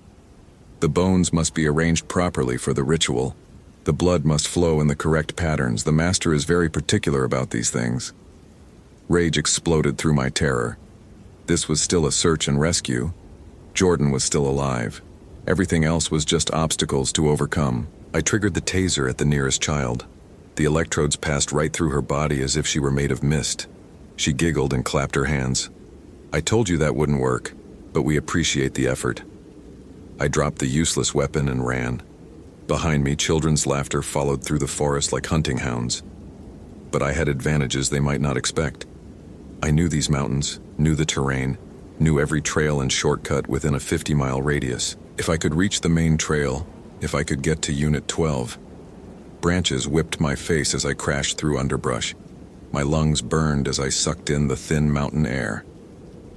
"The bones must be arranged properly for the ritual. The blood must flow in the correct patterns. The master is very particular about these things." Rage exploded through my terror. This was still a search and rescue. Jordan was still alive. Everything else was just obstacles to overcome. I triggered the taser at the nearest child. The electrodes passed right through her body as if she were made of mist. She giggled and clapped her hands. "I told you that wouldn't work, but we appreciate the effort." I dropped the useless weapon and ran. Behind me, children's laughter followed through the forest like hunting hounds. But I had advantages they might not expect. I knew these mountains, knew the terrain, knew every trail and shortcut within a 50-mile radius. If I could reach the main trail, if I could get to Unit 12. Branches whipped my face as I crashed through underbrush. My lungs burned as I sucked in the thin mountain air.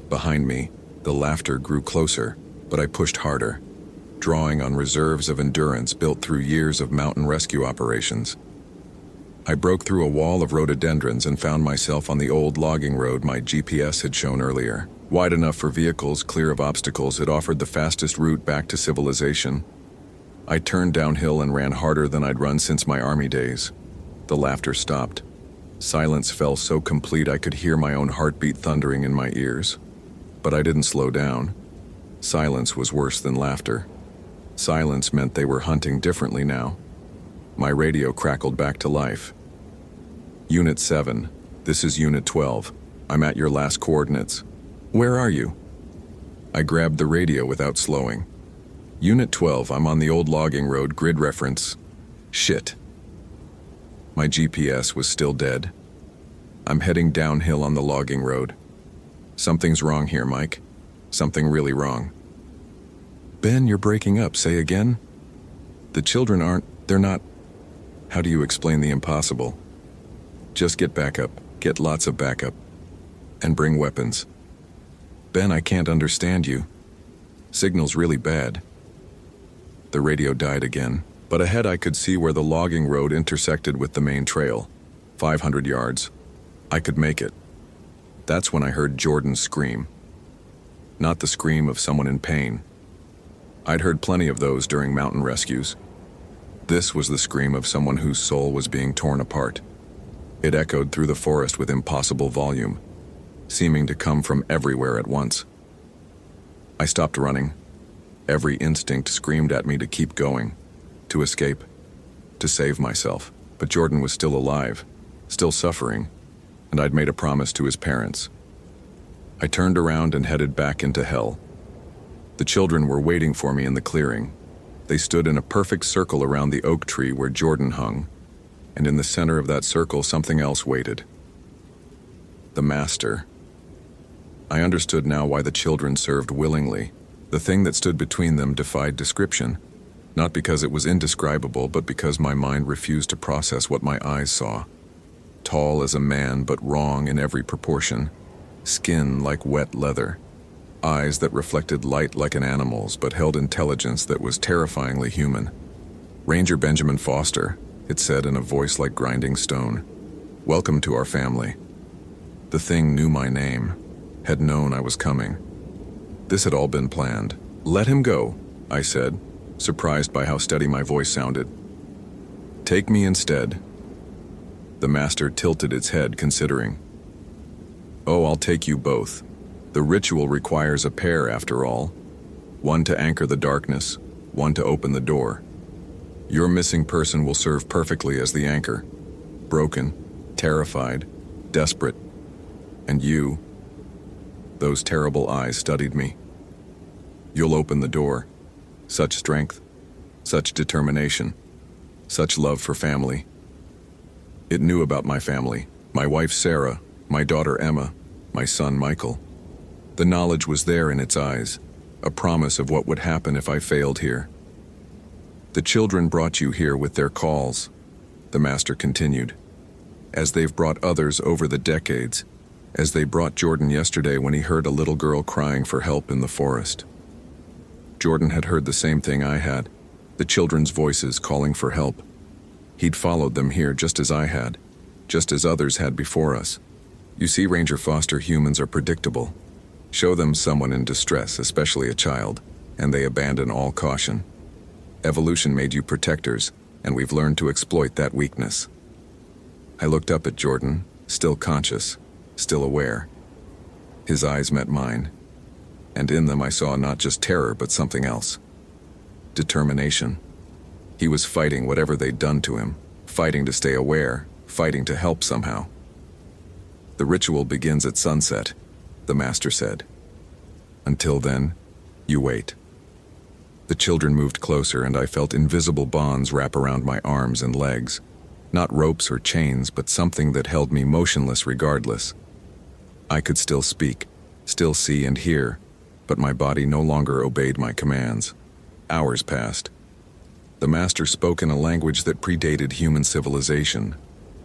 Behind me, the laughter grew closer, but I pushed harder, drawing on reserves of endurance built through years of mountain rescue operations. I broke through a wall of rhododendrons and found myself on the old logging road my GPS had shown earlier. Wide enough for vehicles, clear of obstacles, it offered the fastest route back to civilization. I turned downhill and ran harder than I'd run since my army days. The laughter stopped. Silence fell so complete I could hear my own heartbeat thundering in my ears. But I didn't slow down. Silence was worse than laughter. Silence meant they were hunting differently now. My radio crackled back to life. "Unit 7, this is Unit 12. I'm at your last coordinates. Where are you?" I grabbed the radio without slowing. "Unit 12, I'm on the old logging road, grid reference." Shit. My GPS was still dead. "I'm heading downhill on the logging road." "Something's wrong here, Mike. Something really wrong." "Ben, you're breaking up. Say again?" "The children they're not." How do you explain the impossible? "Just get backup, get lots of backup, and bring weapons." "Ben, I can't understand you. Signal's really bad." The radio died again, but ahead I could see where the logging road intersected with the main trail. 500 yards. I could make it. That's when I heard Jordan scream. Not the scream of someone in pain. I'd heard plenty of those during mountain rescues. This was the scream of someone whose soul was being torn apart. It echoed through the forest with impossible volume, seeming to come from everywhere at once. I stopped running, Every instinct screamed at me to keep going, to escape, to save myself. But Jordan was still alive, still suffering, and I'd made a promise to his parents. I turned around and headed back into hell. The children were waiting for me in the clearing. They stood in a perfect circle around the oak tree where Jordan hung, and in the center of that circle something else waited. The Master. I understood now why the children served willingly. The thing that stood between them defied description, not because it was indescribable, but because my mind refused to process what my eyes saw. Tall as a man, but wrong in every proportion. Skin like wet leather. Eyes that reflected light like an animal's, but held intelligence that was terrifyingly human. Ranger Benjamin Foster, it said in a voice like grinding stone. Welcome to our family. The thing knew my name, had known I was coming. This had all been planned. Let him go, I said, surprised by how steady my voice sounded. Take me instead. The Master tilted its head, considering. Oh, I'll take you both. The ritual requires a pair, after all. One to anchor the darkness, one to open the door. Your missing person will serve perfectly as the anchor. Broken, terrified, desperate. And you, those terrible eyes studied me. You'll open the door. Such strength, such determination, such love for family. It knew about my family, my wife Sarah, my daughter Emma, my son Michael. The knowledge was there in its eyes, a promise of what would happen if I failed here. The children brought you here with their calls, the Master continued, as they've brought others over the decades, as they brought Jordan yesterday when he heard a little girl crying for help in the forest. Jordan had heard the same thing I had, the children's voices calling for help. He'd followed them here just as I had, just as others had before us. You see, Ranger Foster, humans are predictable. Show them someone in distress, especially a child, and they abandon all caution. Evolution made you protectors, and we've learned to exploit that weakness. I looked up at Jordan, still conscious, still aware. His eyes met mine, and in them I saw not just terror but something else. Determination. He was fighting whatever they'd done to him, fighting to stay aware, fighting to help somehow. The ritual begins at sunset, the Master said. Until then, you wait. The children moved closer, and I felt invisible bonds wrap around my arms and legs. Not ropes or chains, but something that held me motionless regardless. I could still speak, still see and hear, but my body no longer obeyed my commands. Hours passed. The Master spoke in a language that predated human civilization,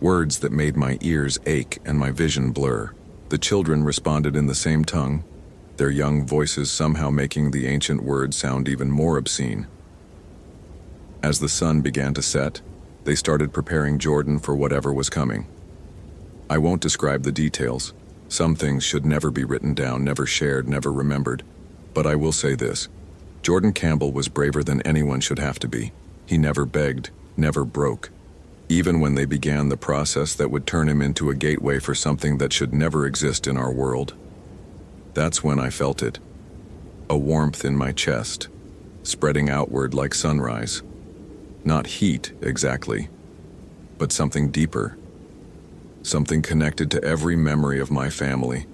words that made my ears ache and my vision blur. The children responded in the same tongue, their young voices somehow making the ancient words sound even more obscene. As the sun began to set, they started preparing Jordan for whatever was coming. I won't describe the details. Some things should never be written down, never shared, never remembered. But I will say this. Jordan Campbell was braver than anyone should have to be. He never begged, never broke. Even when they began the process that would turn him into a gateway for something that should never exist in our world. That's when I felt it. A warmth in my chest, spreading outward like sunrise. Not heat, exactly, but something deeper. Something connected to every memory of my family,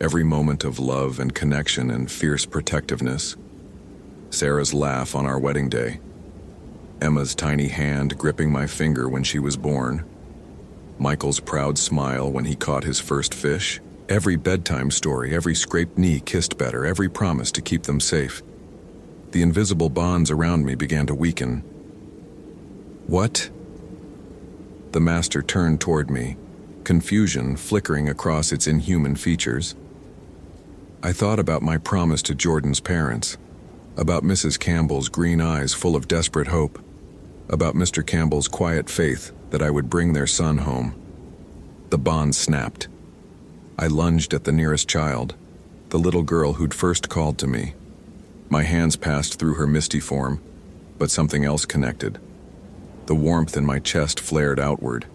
every moment of love and connection and fierce protectiveness. Sarah's laugh on our wedding day. Emma's tiny hand gripping my finger when she was born. Michael's proud smile when he caught his first fish. Every bedtime story, every scraped knee kissed better, every promise to keep them safe. The invisible bonds around me began to weaken. What? The Master turned toward me, confusion flickering across its inhuman features. I thought about my promise to Jordan's parents, about Mrs. Campbell's green eyes full of desperate hope, about Mr. Campbell's quiet faith that I would bring their son home. The bond snapped. I lunged at the nearest child, the little girl who'd first called to me. My hands passed through her misty form, but something else connected. The warmth in my chest flared outward,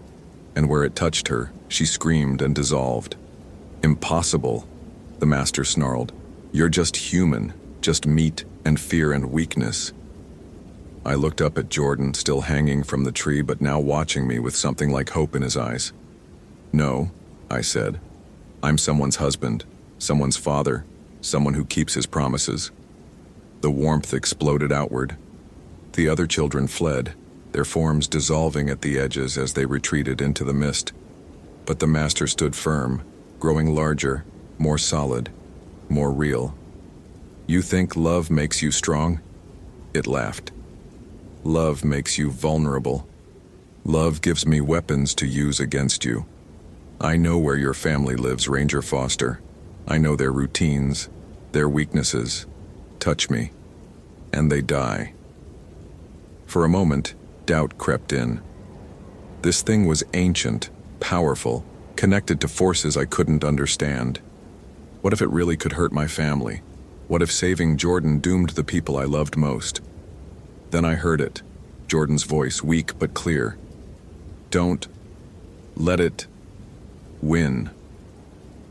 and where it touched her, she screamed and dissolved. Impossible, the Master snarled. You're just human, just meat, and fear and weakness. I looked up at Jordan, still hanging from the tree, but now watching me with something like hope in his eyes. "No," I said. "I'm someone's husband, someone's father, someone who keeps his promises." The warmth exploded outward. The other children fled, their forms dissolving at the edges as they retreated into the mist. But the master stood firm, growing larger, more solid, more real. "You think love makes you strong?" It laughed. "Love makes you vulnerable. Love gives me weapons to use against you. I know where your family lives, Ranger Foster. I know their routines, their weaknesses. Touch me, and they die." For a moment, doubt crept in. This thing was ancient, powerful, connected to forces I couldn't understand. What if it really could hurt my family? What if saving Jordan doomed the people I loved most? Then I heard it, Jordan's voice, weak but clear. "Don't let it win."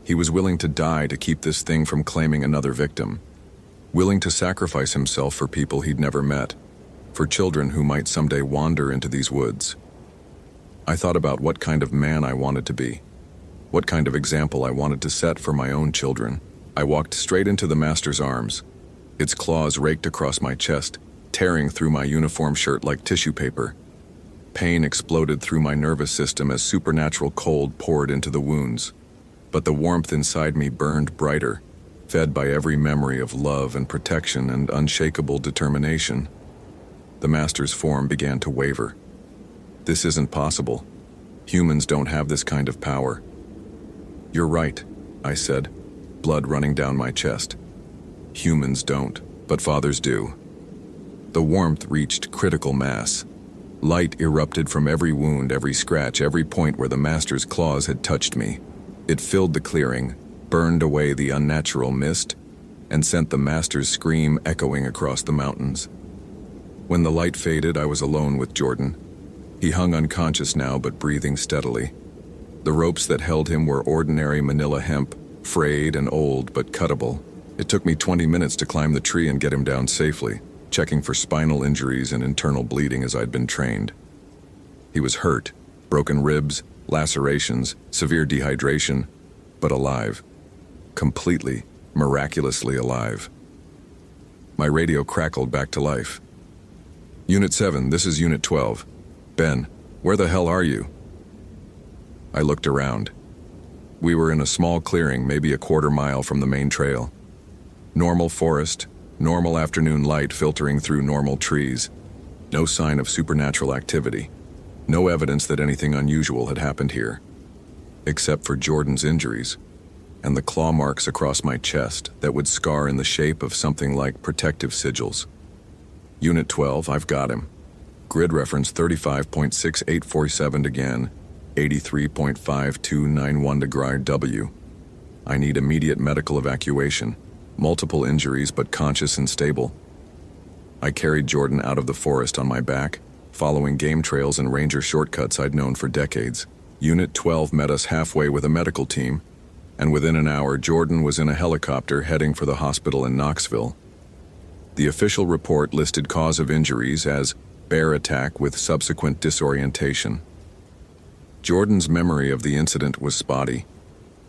He was willing to die to keep this thing from claiming another victim. Willing to sacrifice himself for people he'd never met, for children who might someday wander into these woods. I thought about what kind of man I wanted to be, what kind of example I wanted to set for my own children. I walked straight into the master's arms. Its claws raked across my chest, tearing through my uniform shirt like tissue paper. Pain exploded through my nervous system as supernatural cold poured into the wounds. But the warmth inside me burned brighter, fed by every memory of love and protection and unshakable determination. The master's form began to waver. "This isn't possible. Humans don't have this kind of power." "You're right," I said, blood running down my chest. "Humans don't, but fathers do." The warmth reached critical mass. Light erupted from every wound, every scratch, every point where the master's claws had touched me. It filled the clearing, burned away the unnatural mist, and sent the master's scream echoing across the mountains. When the light faded, I was alone with Jordan. He hung unconscious now, but breathing steadily. The ropes that held him were ordinary manila hemp, frayed and old, but cuttable. It took me 20 minutes to climb the tree and get him down safely, checking for spinal injuries and internal bleeding as I'd been trained. He was hurt, broken ribs, lacerations, severe dehydration, but alive. Completely, miraculously alive. My radio crackled back to life. "Unit 7, this is Unit 12. Ben, where the hell are you?" I looked around. We were in a small clearing, maybe a quarter-mile from the main trail. Normal forest, normal afternoon light filtering through normal trees. No sign of supernatural activity. No evidence that anything unusual had happened here. Except for Jordan's injuries, and the claw marks across my chest that would scar in the shape of something like protective sigils. "Unit 12, I've got him. Grid reference 35.6847 again, 83.5291 degree W. I need immediate medical evacuation. Multiple injuries, but conscious and stable." I carried Jordan out of the forest on my back, following game trails and ranger shortcuts I'd known for decades. Unit 12 met us halfway with a medical team, and within an hour, Jordan was in a helicopter heading for the hospital in Knoxville. The official report listed cause of injuries as bear attack with subsequent disorientation. Jordan's memory of the incident was spotty.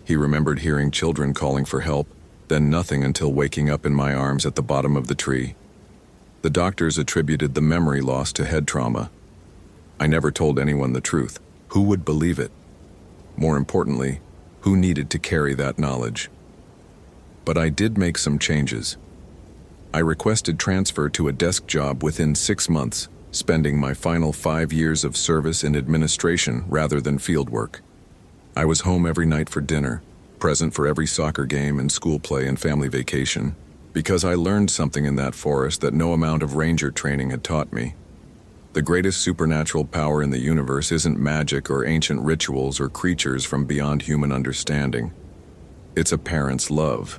He remembered hearing children calling for help, then nothing until waking up in my arms at the bottom of the tree. The doctors attributed the memory loss to head trauma. I never told anyone the truth. Who would believe it? More importantly, who needed to carry that knowledge? But I did make some changes. I requested transfer to a desk job within 6 months, spending my final 5 years of service in administration rather than field work. I was home every night for dinner, present for every soccer game and school play and family vacation, because I learned something in that forest that no amount of ranger training had taught me. The greatest supernatural power in the universe isn't magic or ancient rituals or creatures from beyond human understanding. It's a parent's love.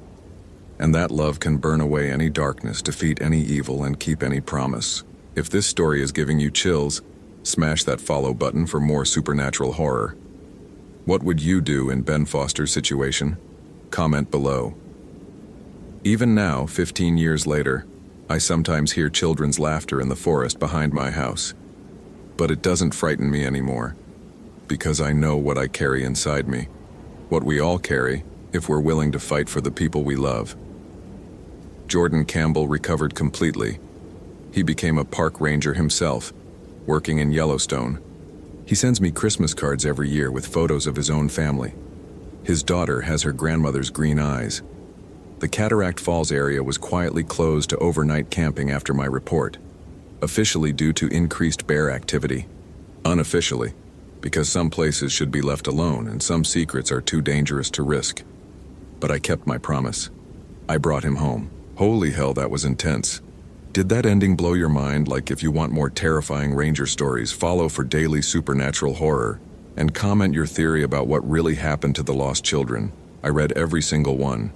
And that love can burn away any darkness, defeat any evil, and keep any promise. If this story is giving you chills, smash that follow button for more supernatural horror. What would you do in Ben Foster's situation? Comment below. Even now, 15 years later, I sometimes hear children's laughter in the forest behind my house. But it doesn't frighten me anymore, because I know what I carry inside me, what we all carry if we're willing to fight for the people we love. Jordan Campbell recovered completely. He became a park ranger himself, working in Yellowstone. He sends me Christmas cards every year with photos of his own family. His daughter has her grandmother's green eyes. The Cataract Falls area was quietly closed to overnight camping after my report, officially due to increased bear activity. Unofficially, because some places should be left alone and some secrets are too dangerous to risk. But I kept my promise. I brought him home. Holy hell, that was intense. Did that ending blow your mind? Like, if you want more terrifying ranger stories, follow for daily supernatural horror, and comment your theory about what really happened to the lost children. I read every single one.